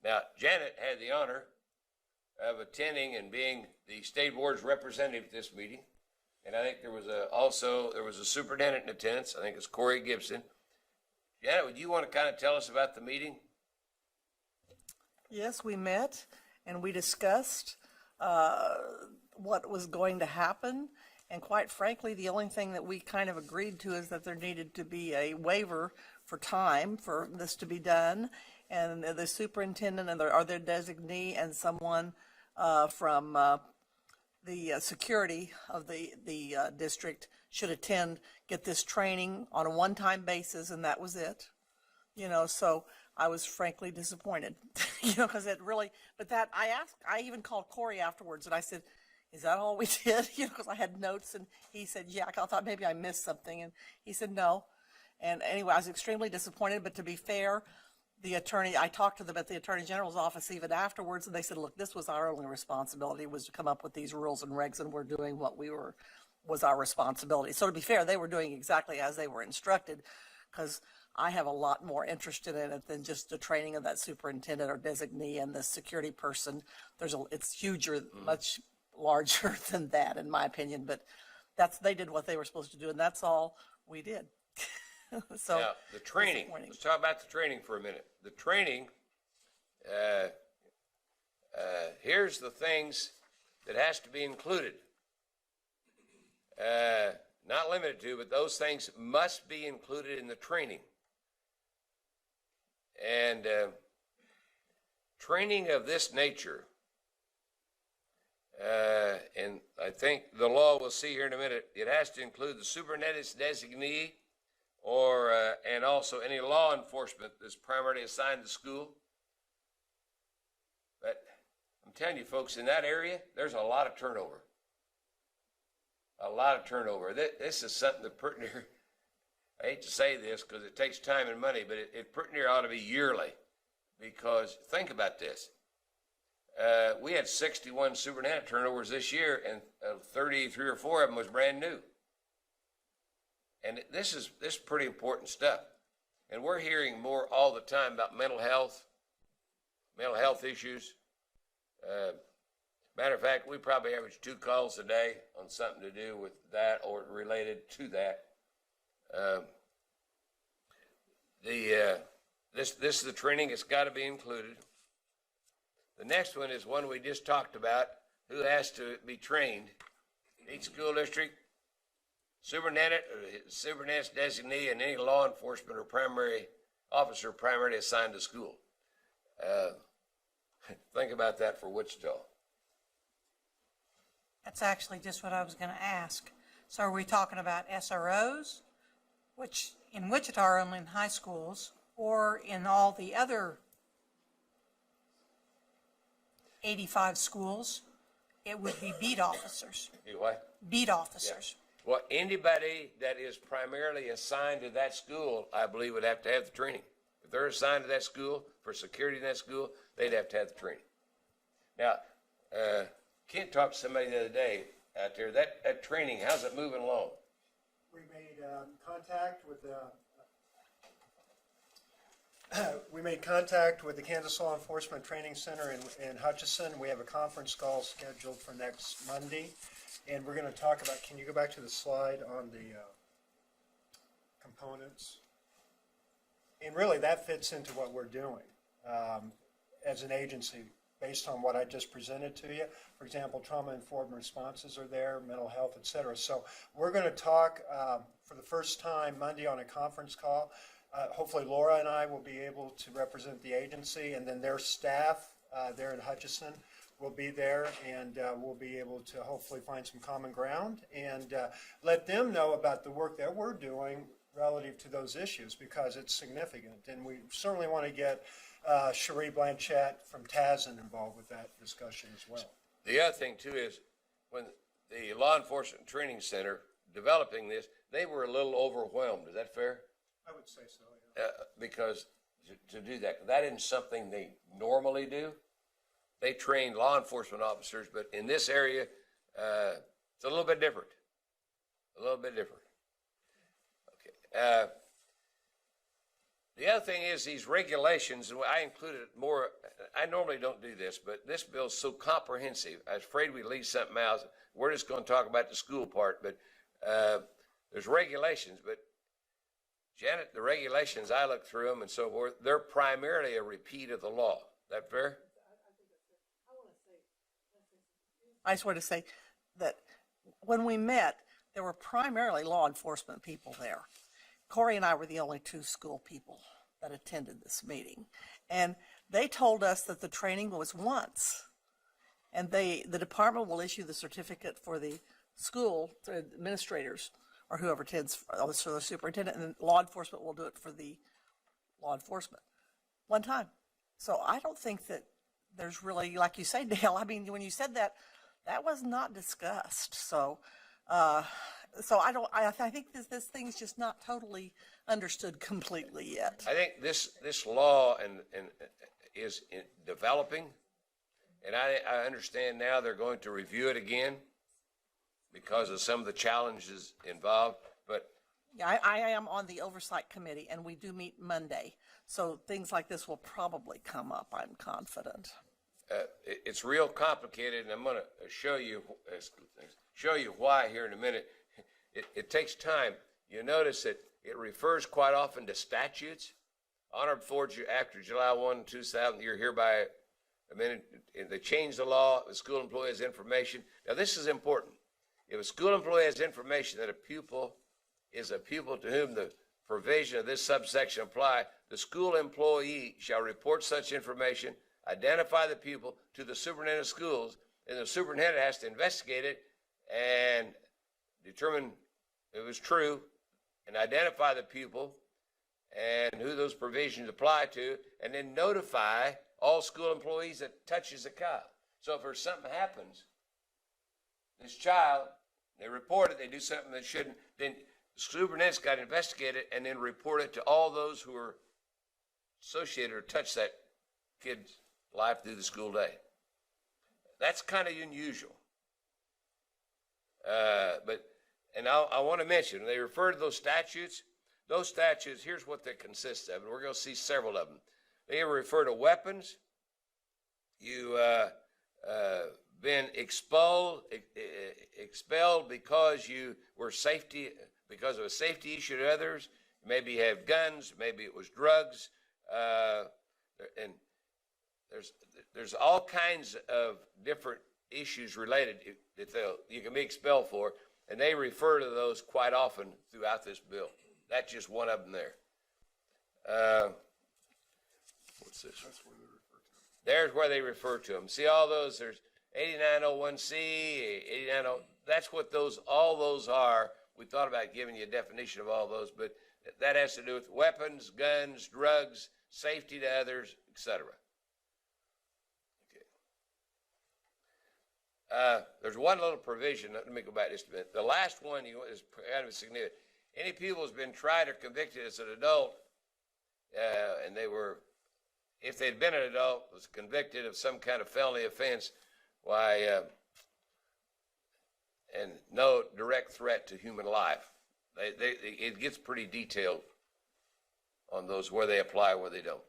Now, Janet had the honor of attending and being the state board's representative at this meeting. And I think there was a superintendent in attendance. I think it's Corey Gibson. Janet, would you want to kind of tell us about the meeting? Yes, we met and we discussed what was going to happen And quite frankly, the only thing that we kind of agreed to is that there needed to be a waiver for time for this to be done. And the superintendent or their designee and someone from the security of the district should attend, get this training on a one-time basis, and that was it. So I was frankly disappointed, because it really, but that I even called Corey afterwards and I said, is that all we did? Because I had notes, and he said, yeah, I thought maybe I missed something. And he said, no. And anyway, I was extremely disappointed, but to be fair, I talked to them at the Attorney General's office even afterwards, and they said, look, this was our only responsibility, was to come up with these rules and regs, and we're doing what was our responsibility. So to be fair, they were doing exactly as they were instructed, because I have a lot more interest in it than just the training of that superintendent or designee and the security person. It's huger, much larger than that, in my opinion, but they did what they were supposed to do, and that's all we did. So now, the training, let's talk about the training for a minute. The training, here's the things that has to be included. Not limited to, but those things must be included in the training. And training of this nature, and I think the law we'll see here in a minute, it has to include the superintendent's designee and also any law enforcement that's primarily assigned to school. But I'm telling you folks, in that area, there's a lot of turnover. A lot of turnover. This is something that pretty near, I hate to say this because it takes time and money, but it pretty near ought to be yearly. Because think about this. We had 61 superintendent turnovers this year, and 33 or 4 of them was brand new. And this is pretty important stuff. And we're hearing more all the time about mental health issues. Matter of fact, we probably average 2 calls a day on something to do with that or related to that. This is the training. It's got to be included. The next one is one we just talked about, who has to be trained. Each school district, superintendent, or superintendent's designee, and any law enforcement or primary officer primarily assigned to school. Think about that for Wichita. That's actually just what I was going to ask. So are we talking about SROs, which in Wichita are only in high schools, or in all the other 85 schools, it would be beat officers? You what? Beat officers. Yeah. Well, anybody that is primarily assigned to that school, I believe, would have to have the training. If they're assigned to that school for security in that school, they'd have to have the training. Now, Kent talked to somebody the other day out there. That training, how's it moving along? We made contact with the Kansas Law Enforcement Training Center in Hutchinson. We have a conference call scheduled for next Monday, and we're going to talk about, can you go back to the slide on the components? And really that fits into what we're doing as an agency based on what I just presented to you. For example, trauma-informed responses are there, mental health, et cetera. So we're going to talk for the first time Monday on a conference call. Hopefully Laura and I will be able to represent the agency, and then their staff there in Hutchinson will be there, and we'll be able to hopefully find some common ground and let them know about the work that we're doing relative to those issues, because it's significant. And we certainly want to get Cherie Blanchette from TASN involved with that discussion as well. The other thing, too, is when the Law Enforcement Training Center developing this, they were a little overwhelmed. Is that fair? I would say so, yeah. Because to do that isn't something they normally do. They train law enforcement officers, but in this area, it's a little bit different. A little bit different. Okay. The other thing is these regulations, and I included more. I normally don't do this, but this bill is so comprehensive. I was afraid we'd leave something out. We're just going to talk about the school part, but there's regulations. But Janet, the regulations, I looked through them and so forth, they're primarily a repeat of the law. Is that fair? I just want to say that when we met, there were primarily law enforcement people there. Corey and I were the only two school people that attended this meeting. And they told us that the training was once. And the department will issue the certificate for the school to administrators or whoever attends, so the superintendent, and law enforcement will do it for the law enforcement one time. So I don't think that there's really, like you say, Dale, I mean, when you said that, that was not discussed. So, I think this thing's just not totally understood completely yet. I think this law is developing, and I understand now they're going to review it again because of some of the challenges involved, but Yeah, I am on the oversight committee, and we do meet Monday. So things like this will probably come up, I'm confident. it's real complicated, and I'm going to show you why here in a minute. It takes time. You notice that it refers quite often to statutes. On or before after July 1, 2000, you're hereby amended. They changed the law. The school employee has information. Now, this is important. If a school employee has information that a pupil is a pupil to whom the provision of this subsection apply, the school employee shall report such information, identify the pupil to the superintendent of schools, and the superintendent has to investigate it and determine if it was true and identify the pupil and who those provisions apply to, and then notify all school employees that touches a child. So if there's something happens, this child, they report it, they do something they shouldn't, then the superintendent's got to investigate it and then report it to all those who are associated or touch that kid's life through the school day. That's kind of unusual. And I want to mention, they refer to those statutes. Those statutes, here's what they consist of, and we're going to see several of them. They refer to weapons. You been expelled because you were because of a safety issue to others. Maybe you have guns. Maybe it was drugs. And there's all kinds of different issues related that you can be expelled for, and they refer to those quite often throughout this bill. That's just one of them there. What's this? There's where they refer to them. See all those? There's 8901C, 8901. That's what all those are. We thought about giving you a definition of all those, but that has to do with weapons, guns, drugs, safety to others, etc. Okay. There's one little provision. Let me go back just a minute. The last one is kind of significant. Any pupil has been tried or convicted as an adult, and if they'd been an adult, was convicted of some kind of felony offense, and no direct threat to human life. It gets pretty detailed on those, where they apply, where they don't.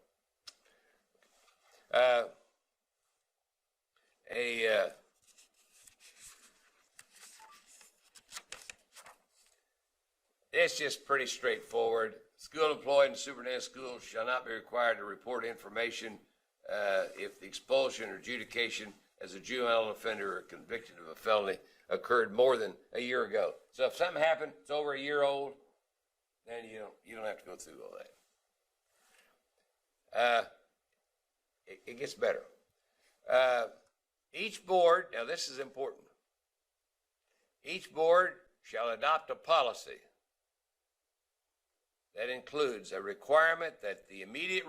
It's just pretty straightforward. School employee and superintendent of schools shall not be required to report information if the expulsion or adjudication as a juvenile offender or convicted of a felony occurred more than a year ago. So if something happened, it's over a year old, then you don't have to go through all that. It gets better. Each board, now this is important, each board shall adopt a policy that includes a requirement that the immediate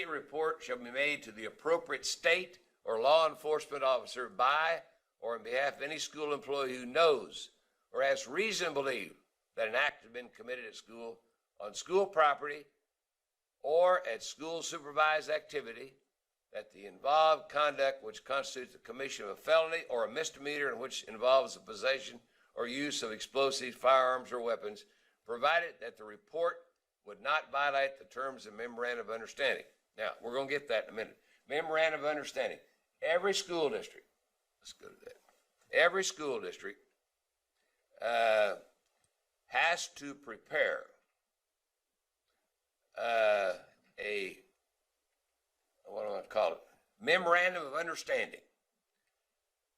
report shall be made to the appropriate state or law enforcement officer by or on behalf of any school employee who knows or has reason to believe that an act has been committed at school, on school property, or at school supervised activity, that the involved conduct which constitutes the commission of a felony or a misdemeanor in which involves the possession or use of explosives, firearms, or weapons, provided that the report would not violate the terms of memorandum of understanding. Now, we're going to get that in a minute. Memorandum of understanding. Every school district, let's go to that. Every school district has to prepare what do I call it? Memorandum of understanding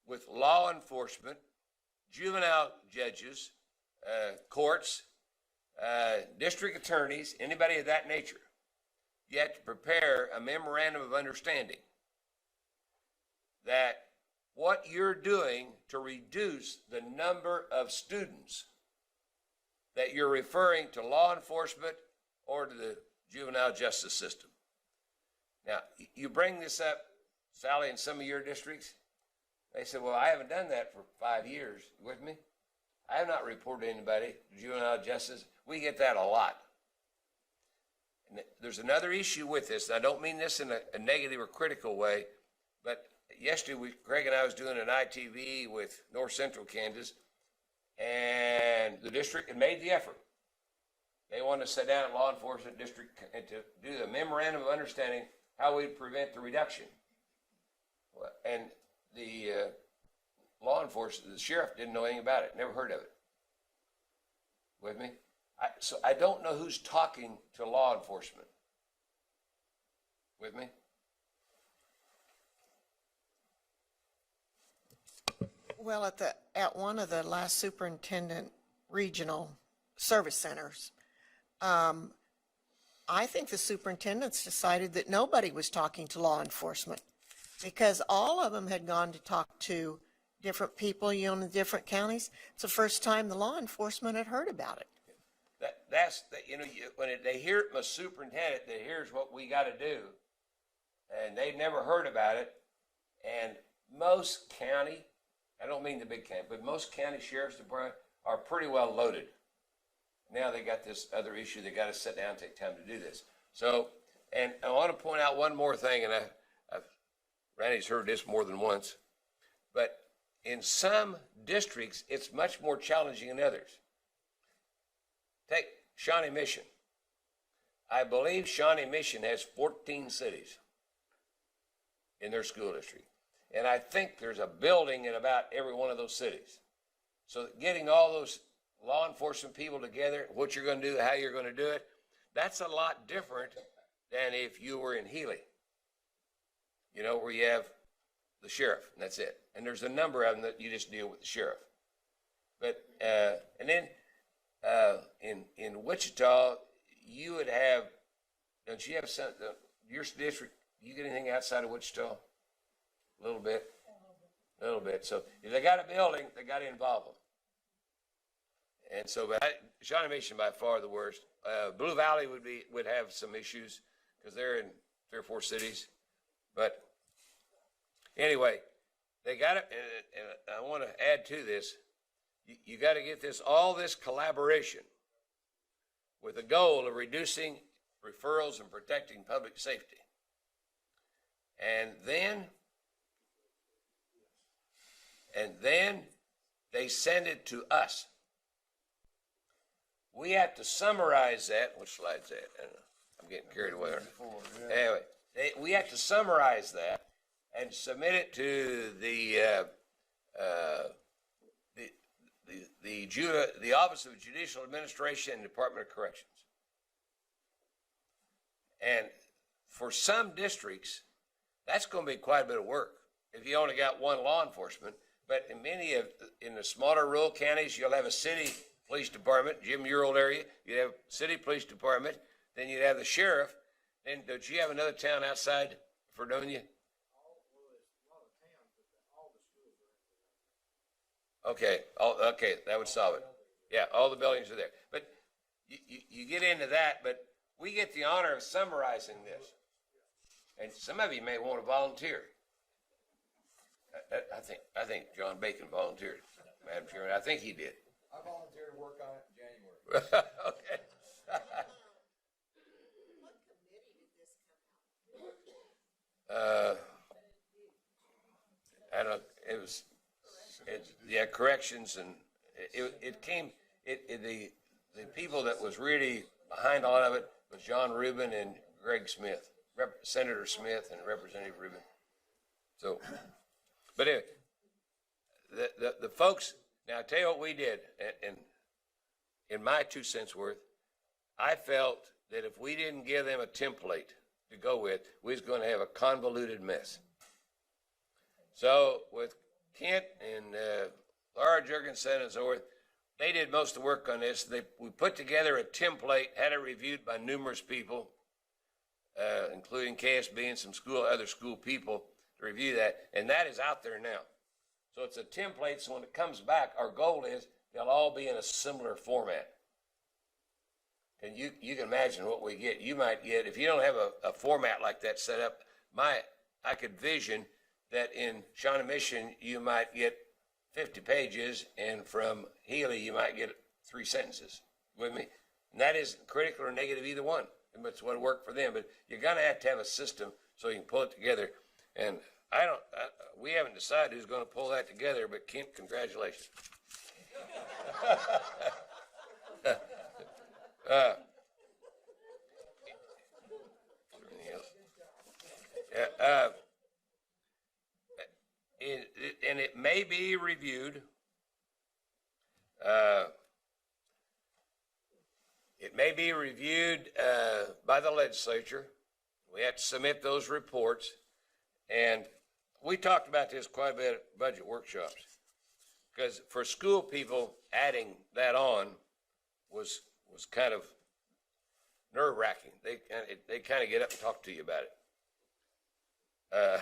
with law enforcement juvenile judges, courts, district attorneys, anybody of that nature. You have to prepare a memorandum of understanding that what you're doing to reduce the number of students that you're referring to law enforcement or to the juvenile justice system. Now, you bring this up, Sally, in some of your districts. They said, well, I haven't done that for 5 years. You with me? I have not reported anybody to juvenile justice. We get that a lot. And there's another issue with this, and I don't mean this in a negative or critical way, but yesterday, Greg and I was doing an ITV with North Central Kansas, and the district had made the effort. They wanted to sit down at law enforcement district and to do the memorandum of understanding how we prevent the reduction. And the law enforcement, the sheriff didn't know anything about it, never heard of it. With me? So I don't know who's talking to law enforcement. With me? Well, at one of the last superintendent regional service centers, I think the superintendents decided that nobody was talking to law enforcement because all of them had gone to talk to different people, in the different counties. It's the first time the law enforcement had heard about it. When they hear it from a superintendent, that here's what we got to do, and they've never heard about it. And most county, I don't mean the big county, but most county sheriff's department are pretty well loaded. Now they got this other issue. They got to sit down and take time to do this. So, and I want to point out one more thing, and Randy's heard this more than once, but in some districts, it's much more challenging than others. Take Shawnee Mission. I believe Shawnee Mission has 14 cities in their school district. And I think there's a building in about every one of those cities. So getting all those law enforcement people together, what you're going to do, how you're going to do it, that's a lot different than if you were in Healy, where you have the sheriff, and that's it. And there's a number of them that you just deal with the sheriff. But, and then in Wichita, you would have, don't you have some, your district, you get anything outside of Wichita? A little bit. So if they got a building, they got to involve them. And so, but Shawnee Mission by far the worst. Blue Valley would have some issues because they're in 3 or 4 cities. But anyway, they got it. And I want to add to this. You got to get all this collaboration with the goal of reducing referrals and protecting public safety. And then they send it to us. We have to summarize that. Which slide's that? I don't know. I'm getting carried away. Anyway, we have to summarize that and submit it to the Office of Judicial Administration and Department of Corrections. And for some districts, that's going to be quite a bit of work if you only got one law enforcement. But in the smaller rural counties, you'll have a city police department, Jim, your old area, you'd have city police department, then you'd have the sheriff. Then don't you have another town outside Fredonia? Okay, that would solve it. Yeah, all the buildings are there. But you get into that, but we get the honor of summarizing this. And some of you may want to volunteer. I think John Bacon volunteered, Madam Chairman. I think he did. I volunteered to work on it in January. Okay. What committee did this come out? I don't. Corrections, and the people that was really behind a lot of it was John Rubin and Greg Smith, Senator Smith and Representative Rubin. So, but anyway, the folks. Now I tell you what we did, and in my 2 cents worth, I felt that if we didn't give them a template to go with, we was going to have a convoluted mess. So with Kent and Laura Jurgensen and so forth. They did most of the work on this. We put together a template, had it reviewed by numerous people, including KSB and some other school people to review that, and that is out there now. So it's a template, so when it comes back, our goal is they'll all be in a similar format. And you can imagine what we get. You might get, if you don't have a format like that set up, I could vision that in Shawnee Mission, you might get 50 pages, and from Healy, you might get 3 sentences. With me? And that isn't critical or negative either one. It's what worked for them. But you're going to have a system so you can pull it together. And we haven't decided who's going to pull that together, but Kent, congratulations. And it may be reviewed. It may be reviewed by the legislature. We have to submit those reports. And we talked about this quite a bit at budget workshops. Because for school people, adding that on was kind of nerve-wracking. They kind of get up and talk to you about it.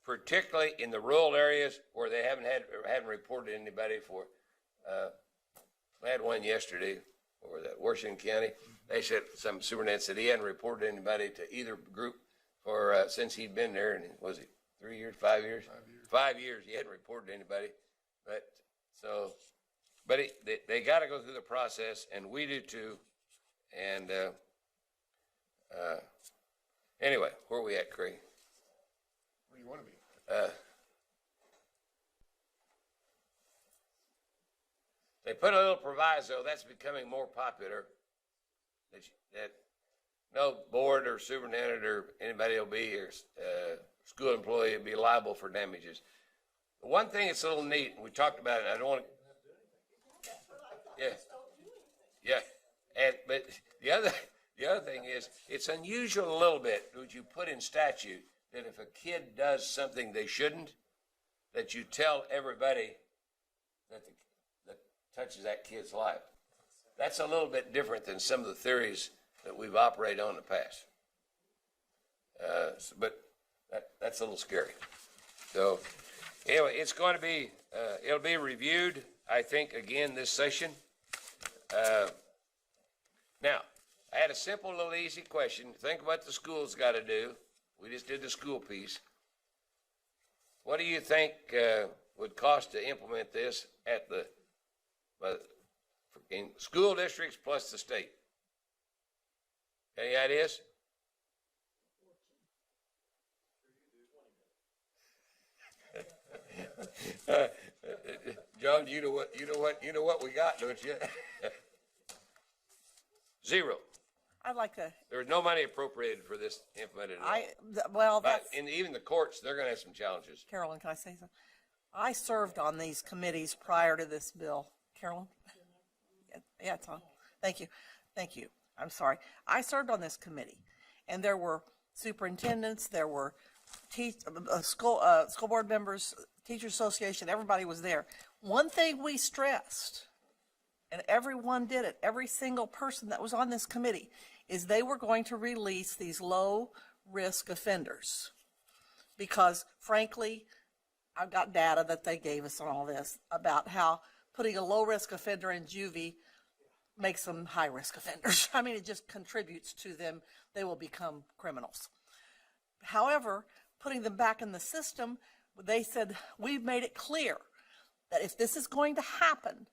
Particularly in the rural areas where they haven't reported anybody for. I had one yesterday over that Washington County. They said, some superintendent said he hadn't reported anybody to either group for since he'd been there. And was it 3 years, 5 years? 5 years. He hadn't reported anybody. But they got to go through the process, and we do too. And anyway, where are we at, Craig? Where do you want to be? They put a little proviso that's becoming more popular. That no board or superintendent or anybody will be or school employee will be liable for damages. The one thing that's a little neat, and we talked about it. I don't want to. Yeah. But the other thing is, it's unusual a little bit that you put in statute that if a kid does something they shouldn't, that you tell everybody that touches that kid's life. That's a little bit different than some of the theories that we've operated on in the past. But that's a little scary. So anyway, it's going to be, it'll be reviewed, I think, again this session. Now, I had a simple little easy question. Think what the school's got to do. We just did the school piece. What do you think would cost to implement this at in school districts plus the state? Any ideas? John, you know what we got, don't you? Zero. I'd like to. There's no money appropriated for this implemented at all. Well, But that's. in even the courts, they're going to have some challenges. Carolyn, can I say something? I served on these committees prior to this bill. Carolyn? Yeah, it's on. Thank you. I'm sorry. I served on this committee, and there were superintendents, there were school board members, teachers association, everybody was there. One thing we stressed, and everyone did it, every single person that was on this committee, is they were going to release these low-risk offenders. Because, frankly, I've got data that they gave us on all this about how putting a low-risk offender in juvie makes them high-risk offenders. I mean, it just contributes to them. They will become criminals. However, putting them back in the system, they said, we've made it clear that if this is going to happen,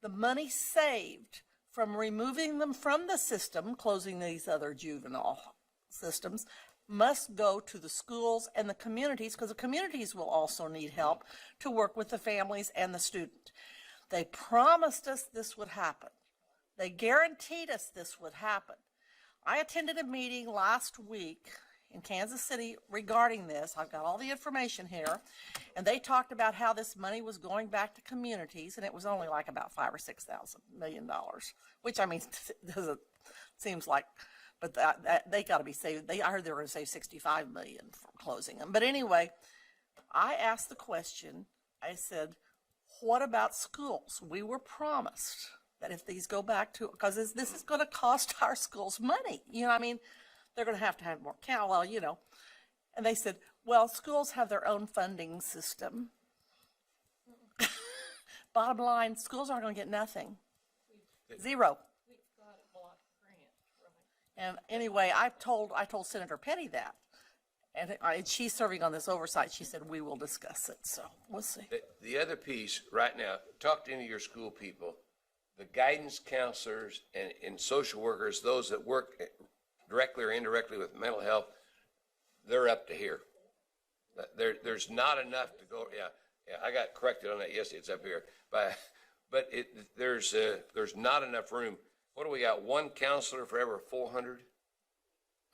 the money saved from removing them from the system, closing these other juvenile systems, must go to the schools and the communities, because the communities will also need help to work with the families and the student. They promised us this would happen. They guaranteed us this would happen. I attended a meeting last week in Kansas City regarding this. I've got all the information here, and they talked about how this money was going back to communities, and it was only like about $5,000 or $6,000 million, which I mean doesn't seems like, but they got to be saved. I heard they were going to save $65 million from closing them. But anyway, I asked the question I said, what about schools? We were promised that if these go back to, because this is going to cost our schools money. You know, I mean, they're going to have more well, you know. And they said, well, schools have their own funding system. Bottom line, schools aren't going to get nothing. Zero. And anyway, I told Senator Petty that. And she's serving on this oversight. She said, we will discuss it. So we'll see. The other piece right now, talk to any of your school people, the guidance counselors and social workers, those that work directly or indirectly with mental health, they're up to here. There's not enough to go. Yeah, I got corrected on that yesterday. It's up here, but there's not enough room. What do we got? One counselor for every 400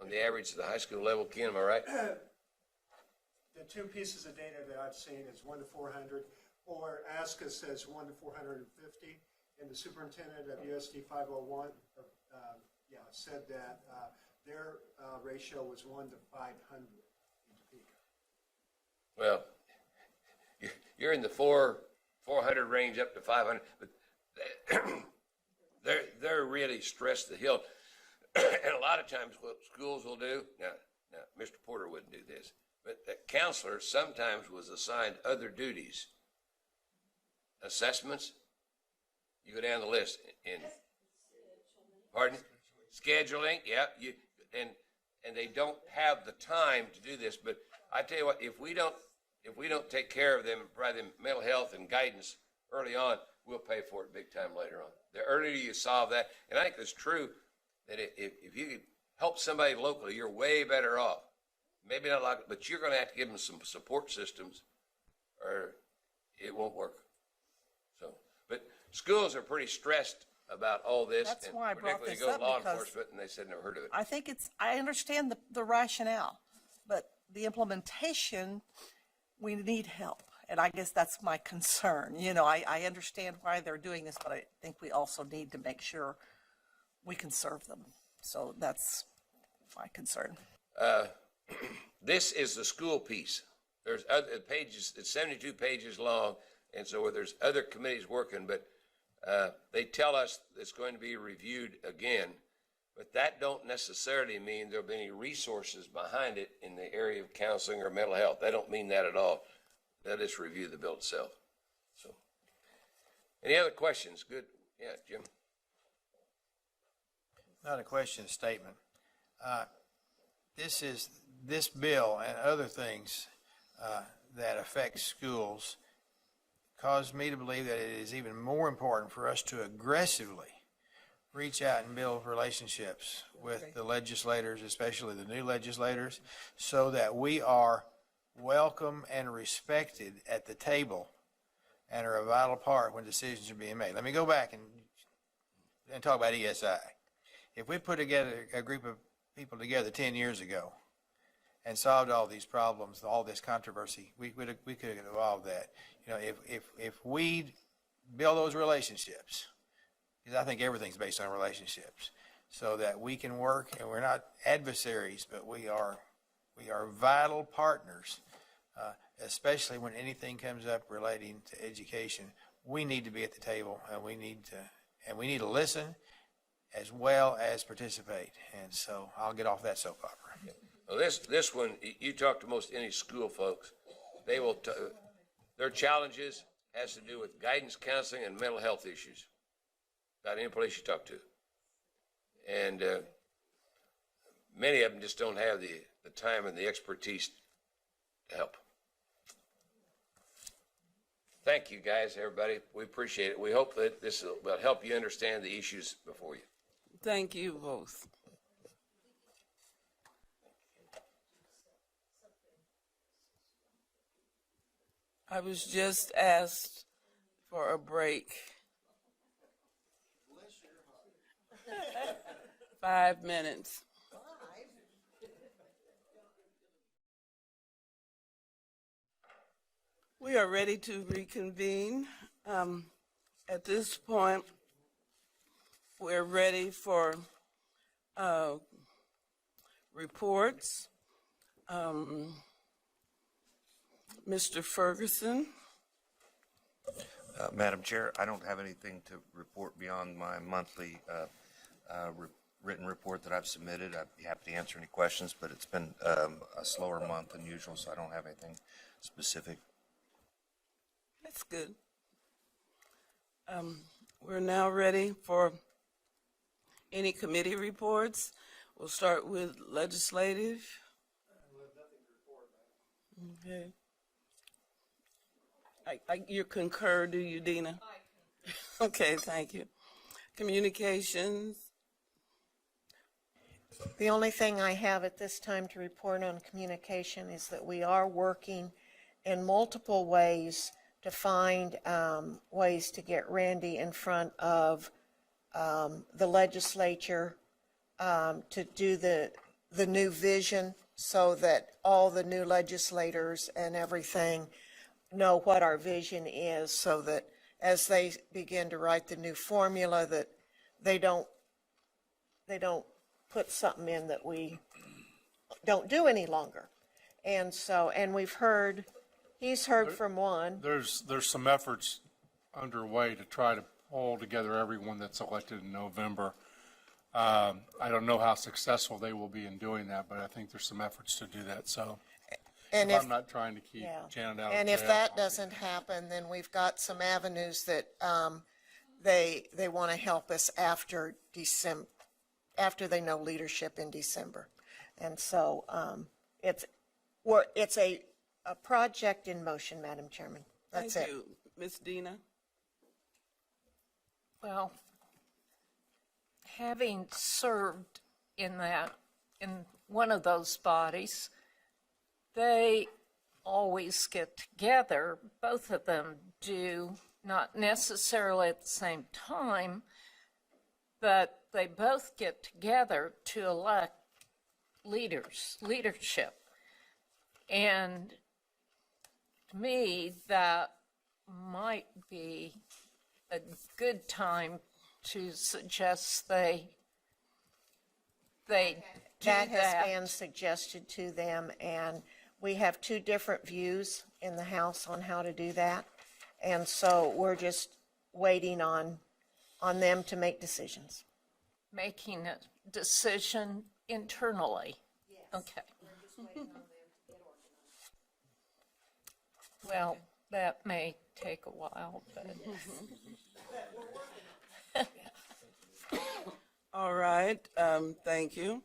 on the average of the high school level. Ken, am I right? The two pieces of data that I've seen is 1 to 400, or ASCA says 1 to 450, and the superintendent of USD 501 said that their ratio was 1 to 500 in Topeka. Well, you're in the 400 range up to 500, but they're really stressed the hill. And a lot of times what schools will do, now Mr. Porter wouldn't do this, but the counselor sometimes was assigned other duties. Assessments, you go down the list. Pardon? Scheduling, yeah. And they don't have the time to do this, but I tell you what, if we don't take care of them, provide them mental health and guidance early on, we'll pay for it big time later on. The earlier you solve that, and I think it's true that if you could help somebody locally, you're way better off. Maybe not like, but you're going to have to give them some support systems, or it won't work. So, but schools are pretty stressed about all this. That's and why I brought particularly this they go up, to law because enforcement, and they said never heard of it. I understand the rationale, but the implementation, we need help. And I guess that's my concern. You know, I understand why they're doing this, but I think we also need to make sure we can serve them. So that's my concern. This is the school piece. There's other pages, it's 72 pages long, and so there's other committees working, but they tell us it's going to be reviewed again, but that don't necessarily mean there'll be any resources behind it in the area of counseling or mental health. They don't mean that at all. They'll just review the bill itself. So, any other questions? Good. Yeah, Jim. Not a question, a statement. This bill and other things that affect schools cause me to believe that it is even more important for us to aggressively reach out and build relationships with the legislators, especially the new legislators, so that we are welcome and respected at the table and are a vital part when decisions are being made. Let me go back and talk about ESI. If we put together a group of people together 10 years ago and solved all these problems, all this controversy, we could have evolved that. You know, if we build those relationships, because I think everything's based on relationships, so that we can work, and we're not adversaries, but we are vital partners, especially when anything comes up relating to education. We need to be at the table, and we need to listen as well as participate. And so I'll get off that soap opera. Well, this one, you talk to most any school folks, they will, their challenges has to do with guidance, counseling, and mental health issues. About any place you talk to. And many of them just don't have the time and the expertise to help. Thank you, guys, everybody. We appreciate it. We hope that this will help you understand the issues before you. Thank you both. I was just asked for a break. 5 minutes. We are ready to reconvene. At this point, we're ready for reports. Mr. Ferguson. Madam Chair, I don't have anything to report beyond my monthly written report that I've submitted. I'd be happy to answer any questions, but it's been a slower month than usual, so I don't have anything specific. That's good. We're now ready for any committee reports. We'll start with legislative. Okay. You concur, do you, Dina? Okay, thank you. Communications. The only thing I have at this time to report on communication is that we are working in multiple ways to find ways to get Randy in front of the legislature to do the new vision so that all the new legislators and everything know what our vision is, so that as they begin to write the new formula that they don't put something in that we don't do any longer. And so, and he's heard from one. There's some efforts underway to try to pull together everyone that's elected in November. I don't know how successful they will be in doing that, but I think there's some efforts to do that. So And I'm not trying to keep Janet out of And if jail, that doesn't happen, then we've got some avenues that they want to help us after December, after they know leadership in December. And so it's a project in motion, Madam Chairman. That's Thank it. you. Ms. Dina? Well, having served in one of those bodies, they always get together. Both of them do, not necessarily at the same time, but they both get together to elect leadership. And to me, that might be a good time to suggest they do That has been suggested to them, and we have two different views in the House on how to do that. And so we're just waiting on them to make decisions. Making a decision internally. Yes. Okay. Well, that may take a while, but. All right, thank you.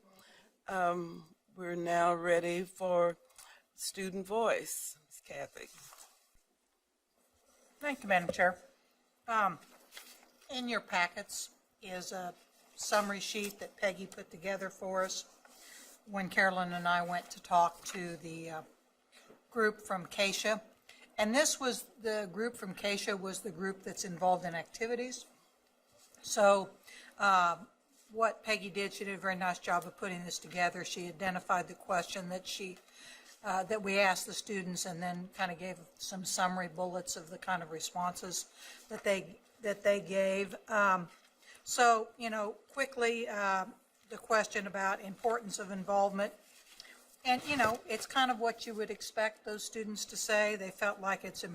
We're now ready for student voice. Ms. Kathy. Thank you, Madam Chair. In your packets is a summary sheet that Peggy put together for us when Carolyn and I went to talk to the group from KSDE. And this was the group from KSDE was the group that's involved in activities. So what Peggy did, she did a very nice job of putting this together. She identified the question that we asked the students, and then kind of gave some summary bullets of the kind of responses that they gave. So, quickly, the question about importance of involvement. And, it's kind of what you would expect those students to say. They felt like it's a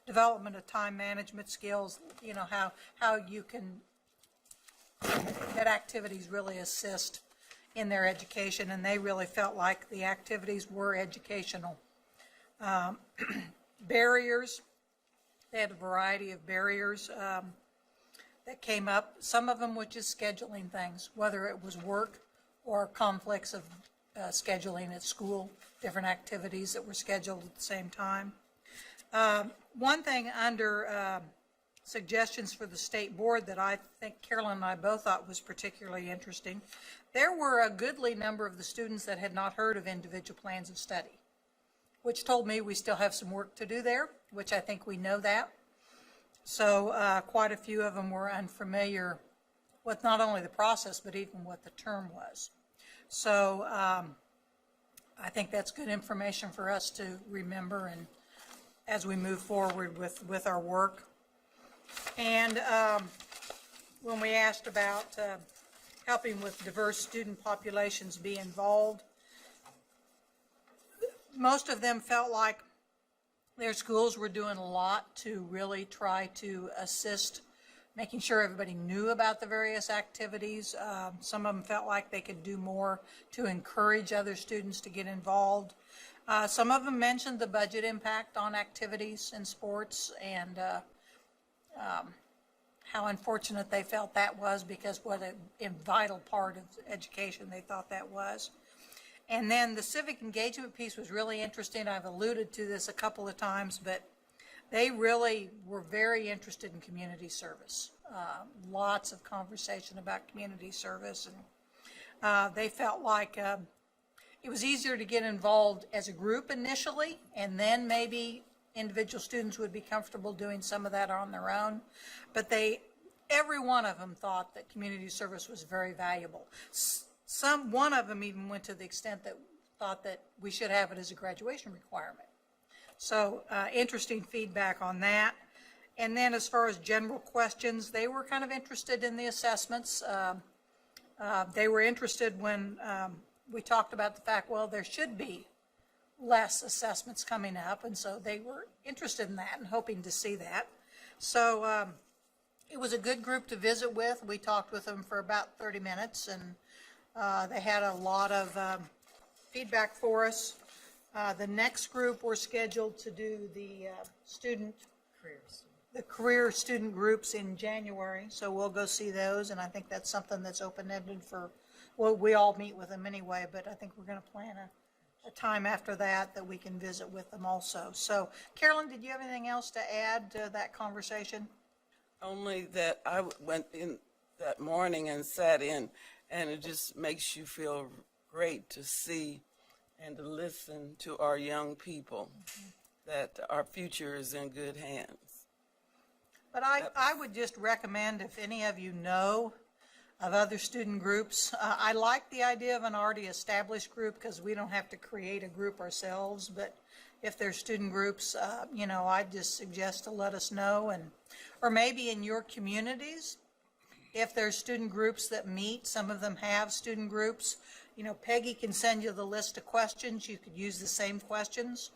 development of time management skills, how you can, that activities really assist in their education, and they really felt like the activities were educational. Barriers, they had a variety of barriers that came up. Some of them were just scheduling things, whether it was work or conflicts of scheduling at school, different activities that were scheduled at the same time. One thing under suggestions for the state board that I think Carolyn and I both thought was particularly interesting, there were a goodly number of the students that had not heard of individual plans of study, which told me we still have some work to do there, which I think we know that. So quite a few of them were unfamiliar with not only the process, but even what the term was. So I think that's good information for us to remember and as we move forward with our work. And when we asked about helping with diverse student populations be involved, most of them felt like Their schools were doing a lot to really try to assist, making sure everybody knew about the various activities. Some of them felt like they could do more to encourage other students to get involved. Some of them mentioned the budget impact on activities and sports, and how unfortunate they felt that was, because what a vital part of education they thought that was. And then the civic engagement piece was really interesting. I've alluded to this a couple of times, but they really were very interested in community service. Lots of conversation about community service, and they felt like it was easier to get involved as a group initially, and then maybe individual students would be comfortable doing some of that on their own. But every one of them thought that community service was very valuable. One of them even went to the extent that thought that we should have it as a graduation requirement. So interesting feedback on that. And then as far as general questions, they were kind of interested in the assessments. They were interested when we talked about the fact, well, there should be less assessments coming up, and so they were interested in that and hoping to see that. So it was a good group to visit with. We talked with them for about 30 minutes, and they had a lot of feedback for us. The next group were scheduled to do the career student groups in January, so we'll go see those, and I think that's something that's open-ended for, well, we all meet with them anyway, but I think we're going to plan a time after that we can visit with them also. So, Carolyn, did you have anything else to add to that conversation? Only that I went in that morning and sat in, and it just makes you feel great to see and to listen to our young people, that our future is in good hands. But I would just recommend, if any of you know of other student groups, I like the idea of an already established group because we don't have to create a group ourselves, but if there's student groups, I just suggest to let us know, or maybe in your communities, if there's student groups that meet, some of them have student groups, Peggy can send you the list of questions. You could use the same questions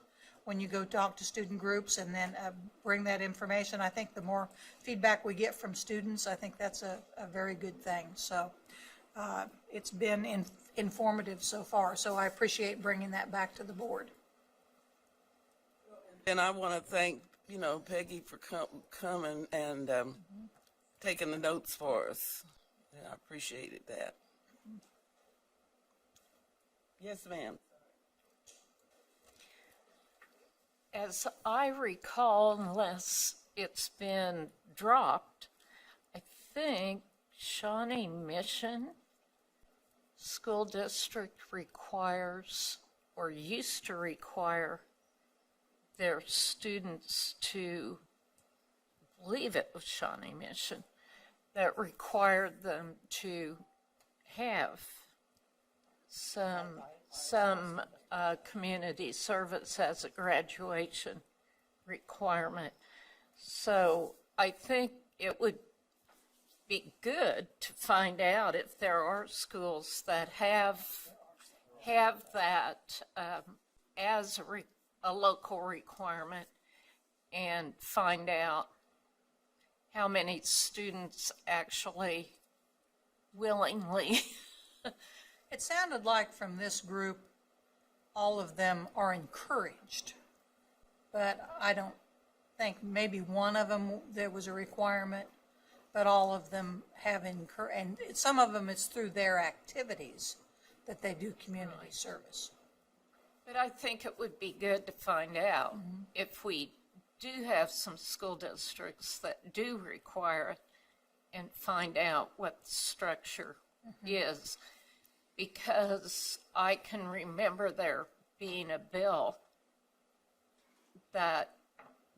when you go talk to student groups, and then bring that information. I think the more feedback we get from students, I think that's a very good thing. So it's been informative so far, so I appreciate bringing that back to the board. And I want to thank, Peggy for coming and taking the notes for us. And I appreciated that. Yes, ma'am. As I recall, unless it's been dropped, I think Shawnee Mission School District requires, or used to require, their students to, I believe it was Shawnee Mission, that required them to have some community service as a graduation requirement. So I think it would be good to find out if there are schools that have that as a local requirement, and find out how many students actually willingly. It sounded like from this group, all of them are encouraged, but I don't think, maybe one of them there was a requirement, but all of them have encouraged, and some of them it's through their activities that they do community service. But I think it would be good to find out if we do have some school districts that do require it, and find out what the structure is. Because I can remember there being a bill that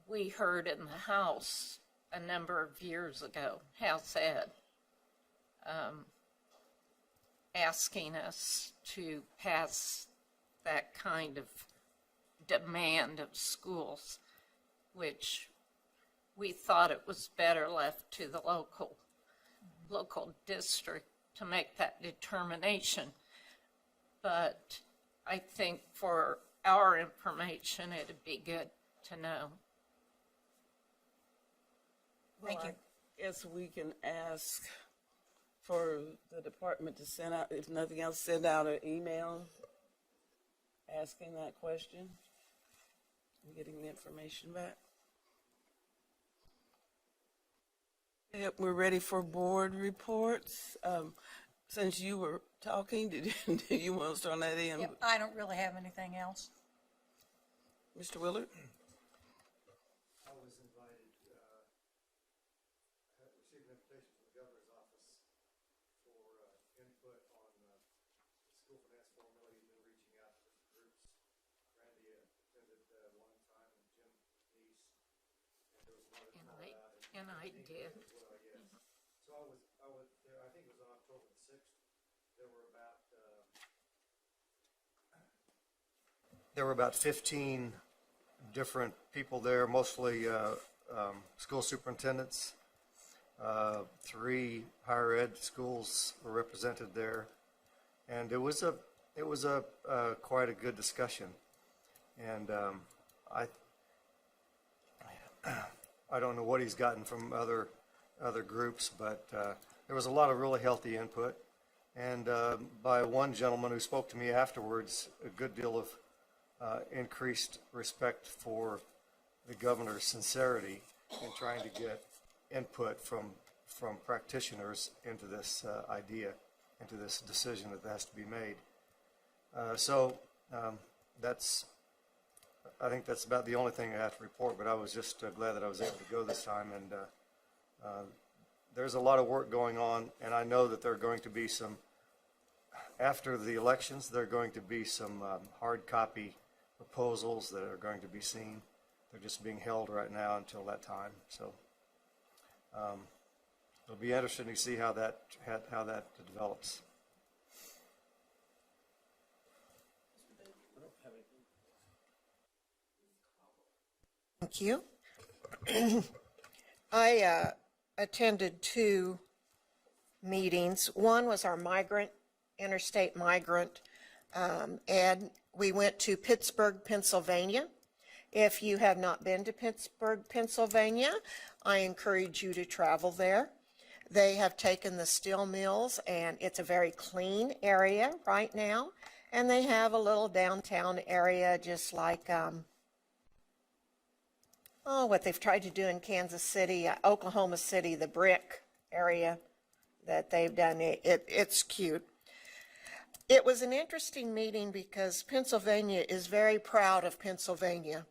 we heard in the House a number of years ago, House Ed, asking us to pass that kind of demand of schools, which we thought it was better left to the local district to make that determination. But I think for our information, it'd be good to know. Thank you. I guess we can ask for the department to send out, if nothing else, send out an email asking that question and getting the information back. Yep, we're ready for board reports. Since you were talking, do you want to start on that end? Yep, I don't really have anything else. Mr. Willard? I was invited, I received an invitation from the governor's office for input on the school finance formula. You've been reaching out to groups. Randy attended one time, and Jim East, and there was another call out. And I did. So I was there, I think it was on October the 6th. There were about 15 different people there, mostly school superintendents. 3 higher ed schools were represented there, and it was quite a good discussion. And I don't know what he's gotten from other groups, but there was a lot of really healthy input. And by one gentleman who spoke to me afterwards, a good deal of increased respect for the governor's sincerity in trying to get input from practitioners into this idea, into this decision that has to be made. I think that's about the only thing I have to report, but I was just glad that I was able to go this time. And there's a lot of work going on, and I know that there are going to be some, after the elections, there are going to be some hard copy proposals that are going to be seen. They're just being held right now until that time. So it'll be interesting to see how that develops. Thank you. I attended 2 meetings. One was our interstate migrant, and we went to Pittsburgh, Pennsylvania. If you have not been to Pittsburgh, Pennsylvania, I encourage you to travel there. They have taken the steel mills, and it's a very clean area right now, and they have a little downtown area just like what they've tried to do in Kansas City, Oklahoma City, the brick area that they've done. It's cute. It was an interesting meeting because Pennsylvania is very proud of Pennsylvania,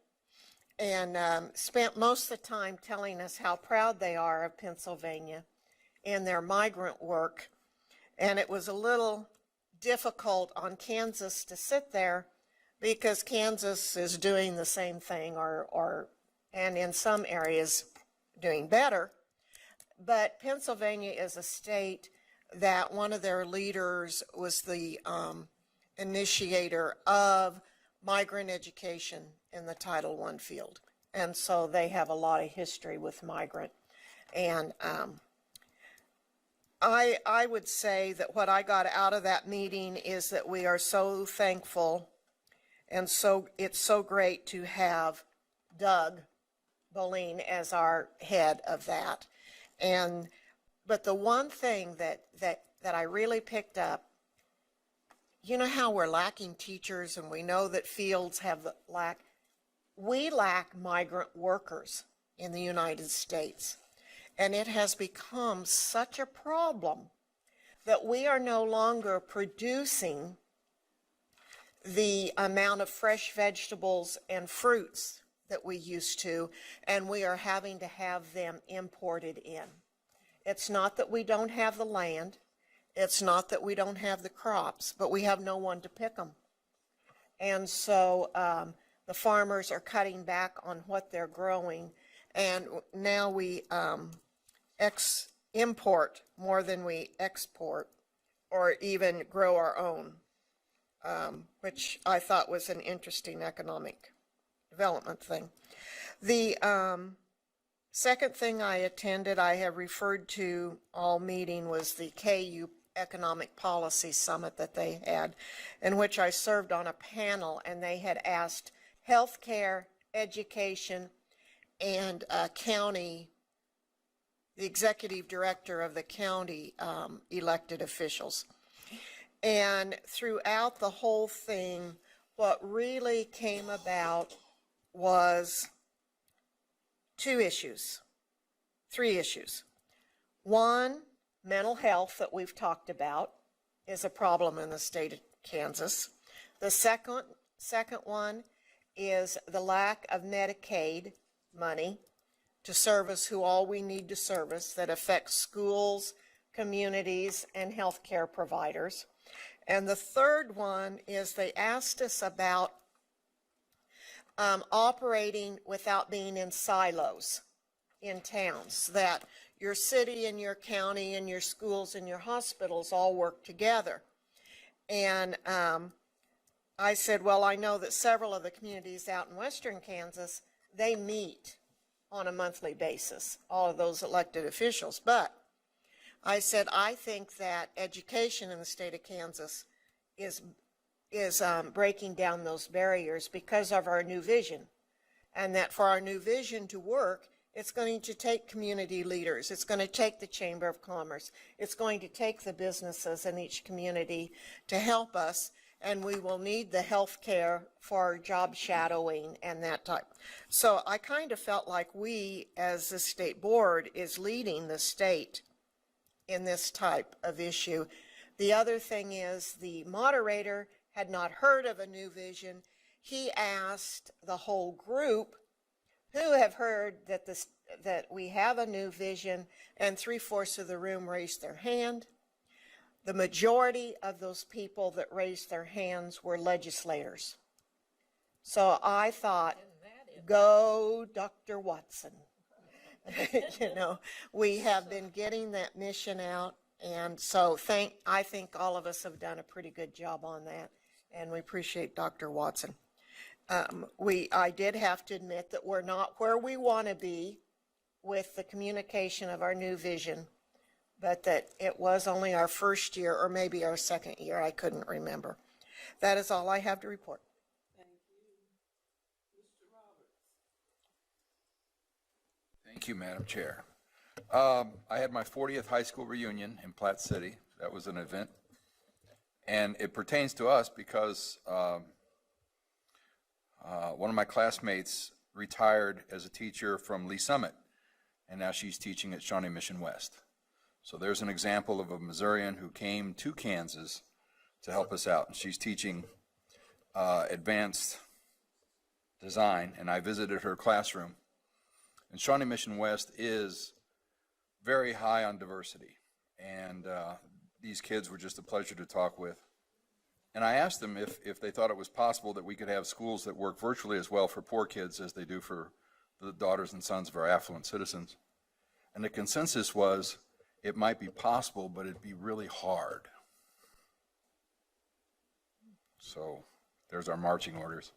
and spent most of the time telling us how proud they are of Pennsylvania in their migrant work. And it was a little difficult on Kansas to sit there because Kansas is doing the same thing and in some areas doing better. But Pennsylvania is a state that one of their leaders was the initiator of migrant education in the Title I field. And so they have a lot of history with migrant. And I would say that what I got out of that meeting is that we are so thankful, and so it's so great to have Doug Boleen as our head of that. But the one thing that I really picked up, you know how we're lacking teachers, and we know that fields have we lack migrant workers in the United States. And it has become such a problem that we are no longer producing the amount of fresh vegetables and fruits that we used to, and we are having to have them imported in. It's not that we don't have the land, it's not that we don't have the crops, but we have no one to pick them. And so the farmers are cutting back on what they're growing, and now we import more than we export, or even grow our own, which I thought was an interesting economic development thing. The second thing I attended, I have referred to all meeting, was the KU Economic Policy Summit that they had, in which I served on a panel, and they had asked healthcare education, and the executive director of the county elected officials. And throughout the whole thing, what really came about was three issues. One, mental health that we've talked about is a problem in the state of Kansas. The second one is the lack of Medicaid money to service who all we need to service that affects schools, communities, and healthcare providers. And the third one is they asked us about operating without being in silos in towns, that your city and your county and your schools and your hospitals all work together. And I said, well, I know that several of the communities out in western Kansas, they meet on a monthly basis, all of those elected officials. But I said, I think that education in the state of Kansas is breaking down those barriers because of our new vision. And that for our new vision to work, it's going to take community leaders. It's going to take the Chamber of Commerce. It's going to take the businesses in each community to help us. And we will need the health care for job shadowing and that type. So I kind of felt like we, as the state board, is leading the state in this type of issue. The other thing is the moderator had not heard of a new vision. He asked the whole group who have heard that we have a new vision, and 3/4 of the room raised their hand. The majority of those people that raised their hands were legislators. So I thought, go Dr. Watson. You know, we have been getting that mission out, and so I think all of us have done a pretty good job on that, and we appreciate Dr. Watson. I did have to admit that we're not where we want to be with the communication of our new vision, but that it was only our first year or maybe our second year. I couldn't remember. That is all I have to report. Thank you. Mr. Roberts. Thank you, Madam Chair. I had my 40th high school reunion in Platte City. That was an event. And it pertains to us because one of my classmates retired as a teacher from Lee Summit, and now she's teaching at Shawnee Mission West. So there's an example of a Missourian who came to Kansas to help us out. And she's teaching advanced design, and I visited her classroom. And Shawnee Mission West is very high on diversity, and these kids were just a pleasure to talk with. And I asked them if they thought it was possible that we could have schools that work virtually as well for poor kids as they do for the daughters and sons of our affluent citizens. And the consensus was it might be possible, but it'd be really hard. So there's our marching orders.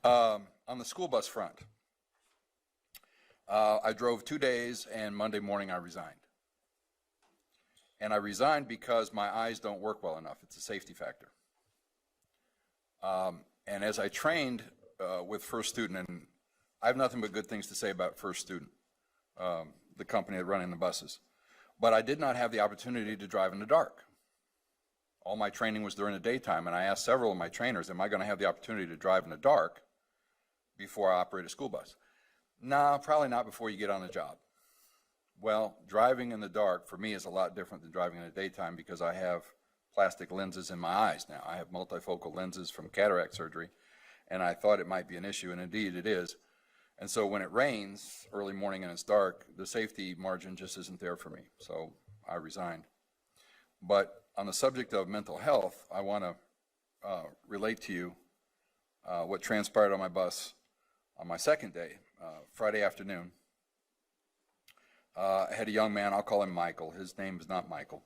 On the school bus front, I drove 2 days, and Monday morning I resigned. And I resigned because my eyes don't work well enough. It's a safety factor. And as I trained with First Student, and I have nothing but good things to say about First Student, the company that running the buses, but I did not have the opportunity to drive in the dark. All my training was during the daytime, and I asked several of my trainers, am I going to have the opportunity to drive in the dark before I operate a school bus? No, probably not before you get on the job. Well, driving in the dark for me is a lot different than driving in the daytime because I have plastic lenses in my eyes now. I have multifocal lenses from cataract surgery, and I thought it might be an issue, and indeed it is. And so when it rains early morning and it's dark, the safety margin just isn't there for me, so I resigned. But on the subject of mental health, I want to relate to you what transpired on my bus on my second day, Friday afternoon. I had a young man, I'll call him Michael. His name is not Michael,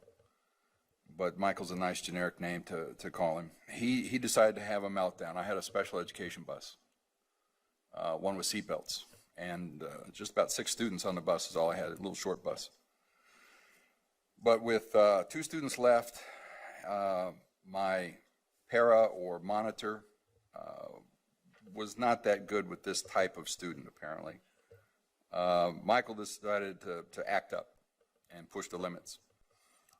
but Michael's a nice generic name to call him. He decided to have a meltdown. I had a special education bus, one with seatbelts, and just about 6 students on the bus is all I had, a little short bus. But with 2 students left, my para or monitor was not that good with this type of student, apparently. Michael decided to act up and push the limits.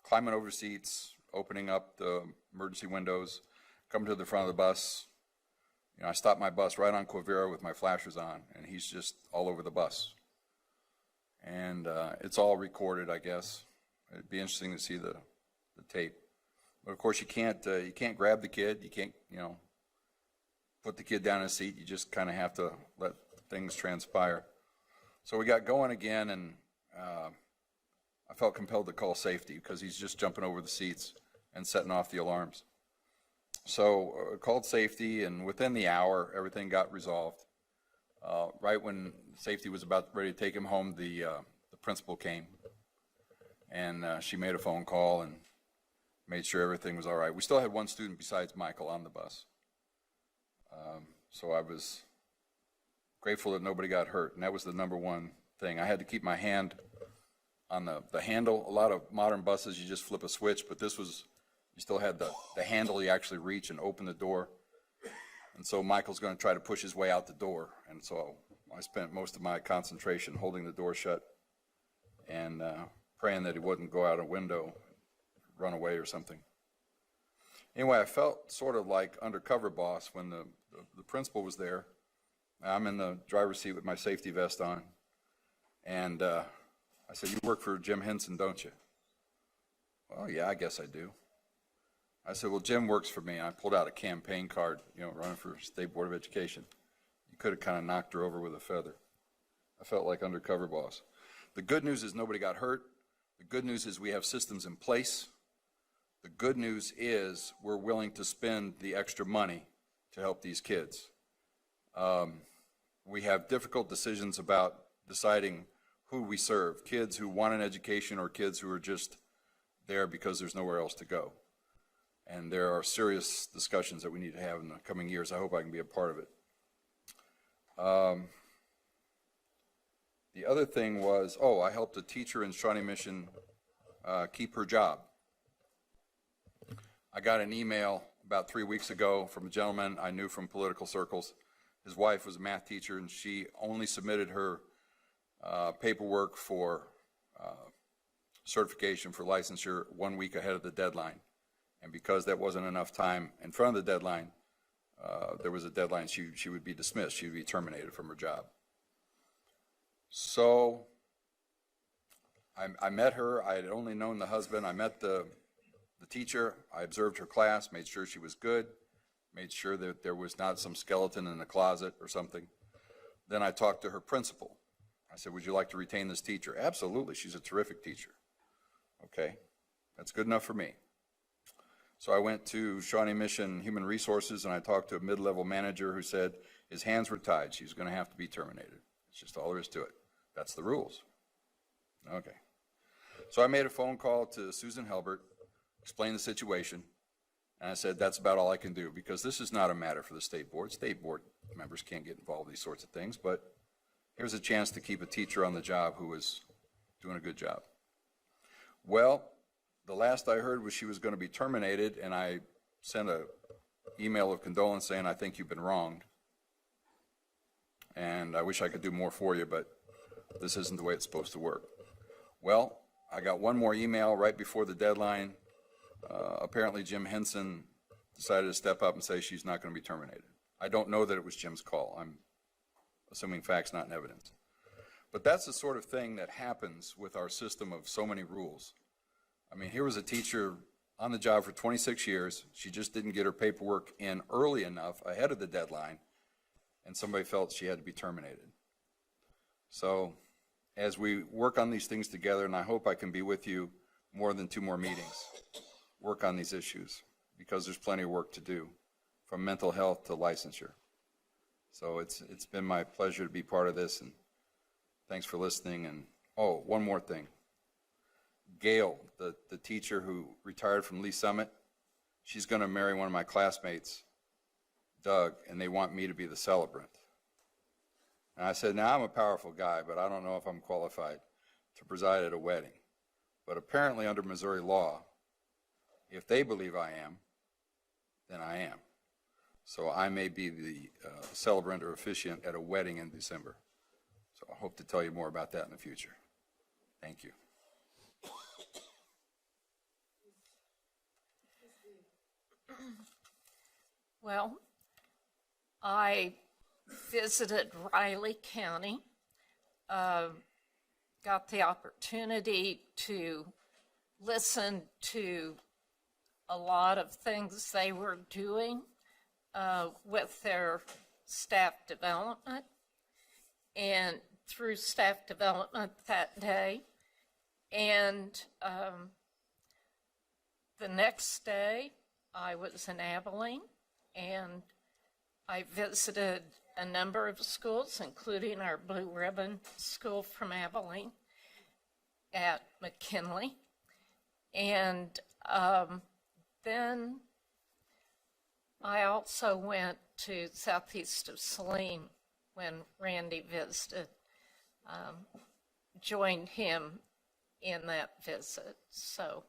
Climbing over seats, opening up the emergency windows, coming to the front of the bus. You know, I stopped my bus right on Quivira with my flashers on, and he's just all over the bus. And it's all recorded, I guess. It'd be interesting to see the tape. But of course, you can't grab the kid. You can't, you know, put the kid down in a seat. You just kind of have to let things transpire. So we got going again, and I felt compelled to call safety because he's just jumping over the seats and setting off the alarms. So called safety, and within the hour, everything got resolved. Right when safety was about ready to take him home, the principal came, and she made a phone call and made sure everything was all right. We still had one student besides Michael on the bus. So I was grateful that nobody got hurt, and that was the number one thing. I had to keep my hand on the handle. A lot of modern buses, you just flip a switch, but this was, you still had the handle you actually reach and open the door. And so Michael's going to try to push his way out the door. And so I spent most of my concentration holding the door shut and praying that he wouldn't go out a window, run away or something. Anyway, I felt sort of like undercover boss when the principal was there. I'm in the driver's seat with my safety vest on. And I said, "You work for Jim Henson, don't you?" "Well, yeah, I guess I do." I said, "Well, Jim works for me." I pulled out a campaign card, you know, running for State Board of Education. You could have kind of knocked her over with a feather. I felt like undercover boss. The good news is nobody got hurt. The good news is we have systems in place. The good news is we're willing to spend the extra money to help these kids. We have difficult decisions about deciding who we serve, kids who want an education or kids who are just there because there's nowhere else to go. And there are serious discussions that we need to have in the coming years. I hope I can be a part of it. The other thing was, I helped a teacher in Shawnee Mission keep her job. I got an email about 3 weeks ago from a gentleman I knew from political circles. His wife was a math teacher, and she only submitted her paperwork for certification for licensure 1 week ahead of the deadline. And because that wasn't enough time in front of the deadline, there was a deadline, she would be dismissed. She would be terminated from her job. So I met her. I had only known the husband. I met the teacher. I observed her class, made sure she was good, made sure that there was not some skeleton in the closet or something. Then I talked to her principal. I said, "Would you like to retain this teacher?" "Absolutely, she's a terrific teacher." "Okay, that's good enough for me." So I went to Shawnee Mission Human Resources, and I talked to a mid-level manager who said his hands were tied. She was going to have to be terminated. It's just all there is to it. That's the rules. Okay. So I made a phone call to Susan Helbert, explained the situation, and I said, that's about all I can do, because this is not a matter for the state board. State board members can't get involved in these sorts of things, but here's a chance to keep a teacher on the job who was doing a good job. Well, the last I heard was she was going to be terminated, and I sent an email of condolence saying, "I think you've been wronged, and I wish I could do more for you, but this isn't the way it's supposed to work." Well, I got one more email right before the deadline. Apparently Jim Henson decided to step up and say she's not going to be terminated. I don't know that it was Jim's call. I'm assuming facts, not in evidence. But that's the sort of thing that happens with our system of so many rules. I mean, here was a teacher on the job for 26 years. She just didn't get her paperwork in early enough ahead of the deadline, and somebody felt she had to be terminated. So as we work on these things together, and I hope I can be with you more than 2 more meetings, work on these issues, because there's plenty of work to do, from mental health to licensure. So it's been my pleasure to be part of this, and thanks for listening. And one more thing. Gail, the teacher who retired from Lee Summit, she's going to marry one of my classmates, Doug, and they want me to be the celebrant. And I said, now I'm a powerful guy, but I don't know if I'm qualified to preside at a wedding. But apparently under Missouri law, if they believe I am, then I am. So I may be the celebrant or officiant at a wedding in December. So I hope to tell you more about that in the future. Thank you. Well, I visited Riley County, got the opportunity to listen to a lot of things they were doing with their staff development. And through staff development that day. And the next day, I was in Abilene, and I visited a number of schools, including our Blue Ribbon School from Abilene at McKinley. And then I also went to southeast of Saline when Randy visited, joined him in that visit. So,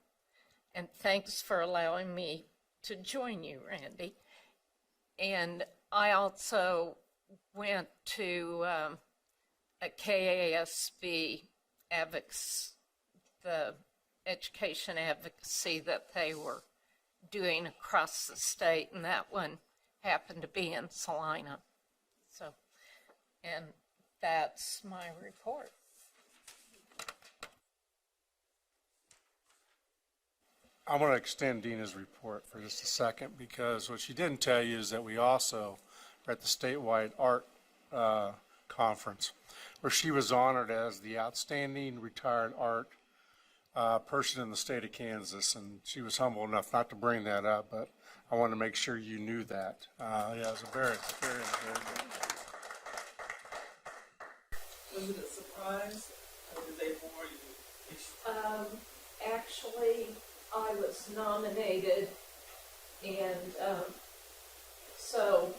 and thanks for allowing me to join you, Randy. And I also went to a KASB advocacy, the education advocacy that they were doing across the state, and that one happened to be in Salina. So, and that's my report. I want to extend Dina's report for just a second, because what she didn't tell you is that we also were at the statewide art conference, where she was honored as the outstanding retired art person in the state of Kansas, and she was humble enough not to bring that up, but I wanted to make sure you knew that. Yeah, it was a very, very, very good. Was it a surprise, or did they bore you? Actually, I was nominated, and so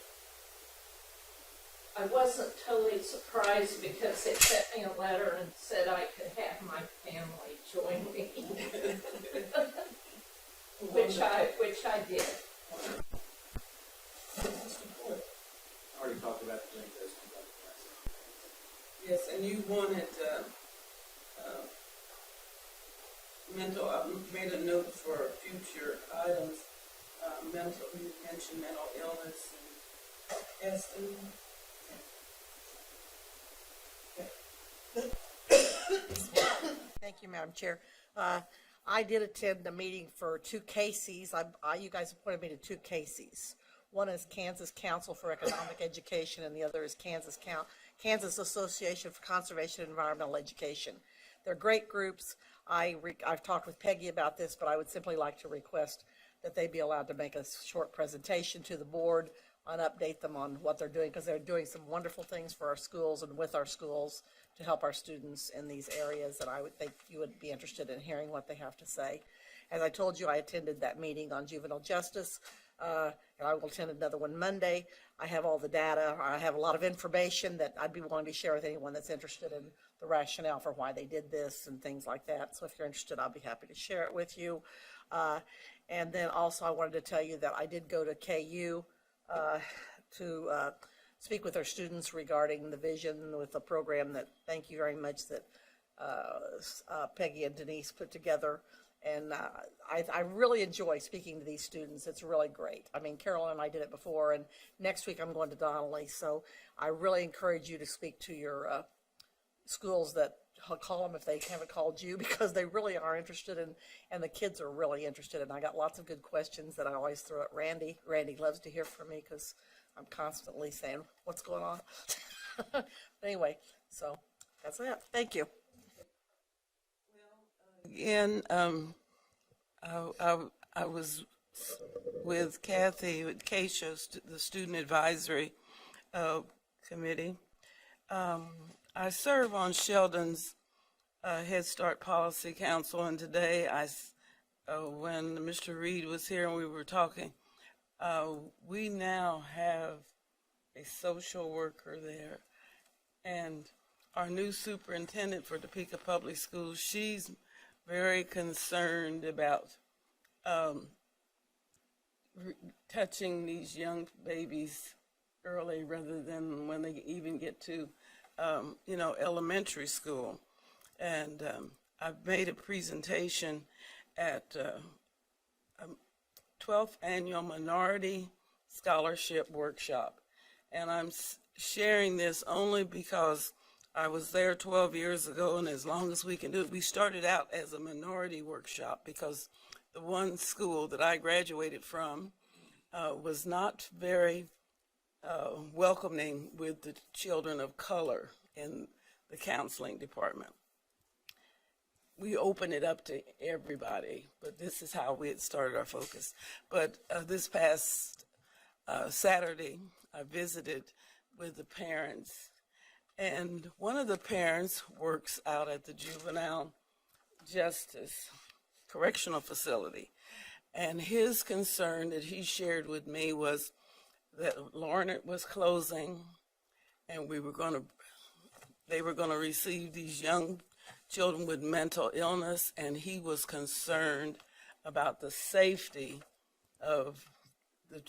I wasn't totally surprised, because they sent me a letter and said I could have my family join me, which I did. Already talked about the Yes, and you wanted mental, I made a note for future items, mental, you mentioned mental illness and testing. Thank you, Madam Chair. I did attend a meeting for two KCs. You guys appointed me to two KCs. One is Kansas Council for Economic Education, and the other is Kansas Association for Conservation and Environmental Education. They're great groups. I've talked with Peggy about this, but I would simply like to request that they be allowed to make a short presentation to the board and update them on what they're doing, because they're doing some wonderful things for our schools and with our schools to help our students in these areas, and I would think you would be interested in hearing what they have to say. As I told you, I attended that meeting on juvenile justice, and I will attend another one Monday. I have all the data. I have a lot of information that I'd be willing to share with anyone that's interested in the rationale for why they did this and things like that. So if you're interested, I'll be happy to share it with you. And then also I wanted to tell you that I did go to KU to speak with our students regarding the vision with the program that, thank you very much, that Peggy and Denise put together. And I really enjoy speaking to these students. It's really great. I mean, Carolyn and I did it before, and next week I'm going to Donnelly. So I really encourage you to speak to your schools that call them if they haven't called you, because they really are interested in, and the kids are really interested. And I got lots of good questions that I always throw at Randy. Randy loves to hear from me because I'm constantly saying, what's going on? But anyway, so that's it. Thank you. Again, I was with Kathy, with Keisha, the Student Advisory Committee. I serve on Sheldon's Head Start Policy Council, and today, when Mr. Reed was here and we were talking, we now have a social worker there, and our new superintendent for Topeka Public Schools, she's very concerned about touching these young babies early rather than when they even get to, elementary school. And I've made a presentation at 12th Annual Minority Scholarship Workshop. And I'm sharing this only because I was there 12 years ago, and as long as we can do it, we started out as a minority workshop because the one school that I graduated from was not very welcoming with the children of color in the counseling department. We opened it up to everybody, but this is how we had started our focus. But this past Saturday, I visited with the parents, and one of the parents works out at the Juvenile Justice Correctional Facility. And his concern that he shared with me was that Larned was closing, and they were going to receive these young children with mental illness, and he was concerned about the safety of the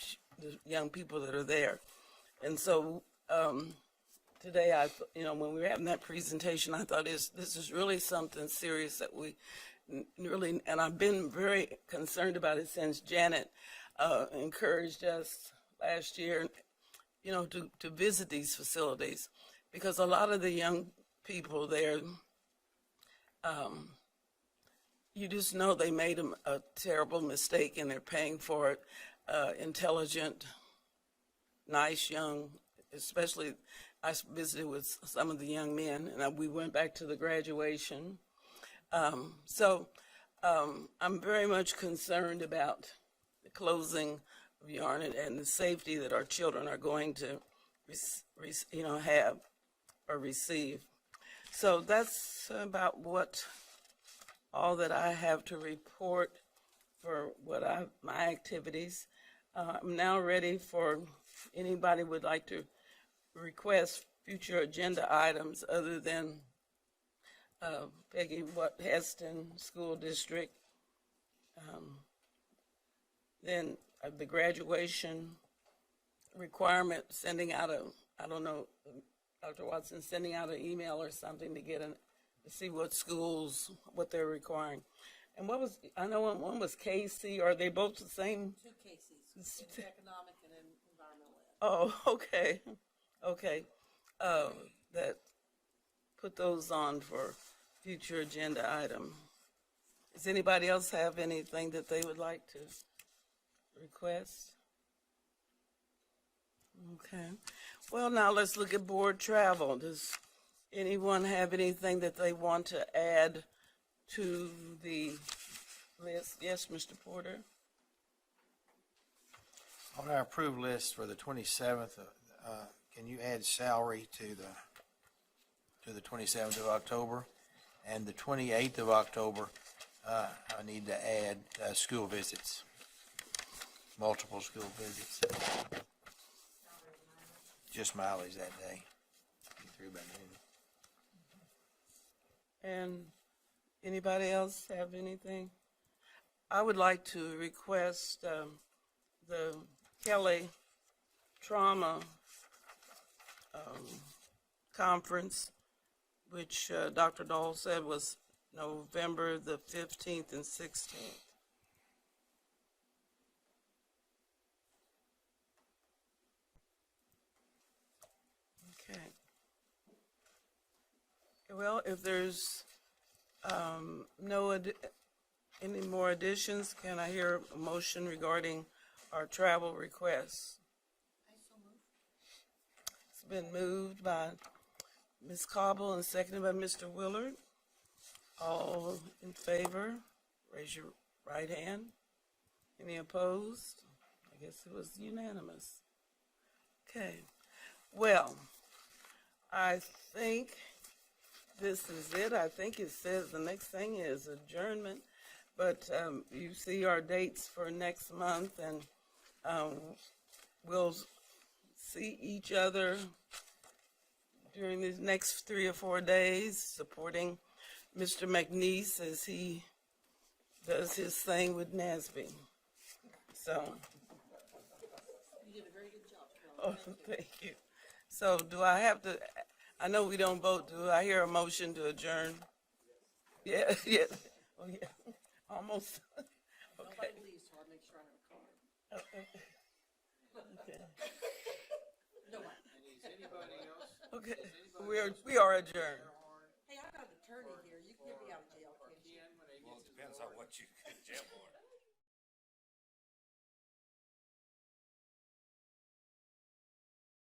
young people that are there. And so today, when we were having that presentation, I thought this is really something serious that we really, and I've been very concerned about it since Janet encouraged us last year, to visit these facilities, because a lot of the young people there, you just know they made a terrible mistake and they're paying for it. Intelligent, nice, young, especially I visited with some of the young men, and we went back to the graduation. So I'm very much concerned about the closing of Yarnett and the safety that our children are going to, have or receive. So that's about all that I have to report for my activities. I'm now ready for anybody would like to request future agenda items other than Peggy Heston School District. Then the graduation requirement, sending out I don't know, Dr. Watson, sending out an email or something to see what schools, what they're requiring. And I know one was KC, are they both the same? Two cases, in economic and in environmental ed. Oh, okay. Okay. That put those on for future agenda item. Does anybody else have anything that they would like to request? Okay. Well, now let's look at board travel. Does anyone have anything that they want to add to the list? Yes, Mr. Porter. On our approved list for the 27th, can you add salary to the 27th of October? And the 28th of October, I need to add school visits, multiple school visits. Just mileage that day. Be through by noon. And anybody else have anything? I would like to request the Kelly Trauma Conference, which Dr. Dahl said was November the 15th and 16th. Okay. Well, if there's any more additions, can I hear a motion regarding our travel requests? It's been moved by Ms. Cobble and seconded by Mr. Willard. All in favor, raise your right hand. Any opposed? I guess it was unanimous. Okay. Well, I think this is it. I think it says the next thing is adjournment, but you see our dates for next month, and we'll see each other during these next 3 or 4 days, supporting Mr. McNeese as he does his thing with NASB. So Oh, thank you. So do I have to, I know we don't vote, do I hear a motion to adjourn? Yeah, yeah, oh, yeah, almost. Okay. leaves, so I'll make sure I have a card. Okay, we are adjourned. Hey, I got an attorney here. You can get me out of jail, can't you? Well, it depends on what you get jail for.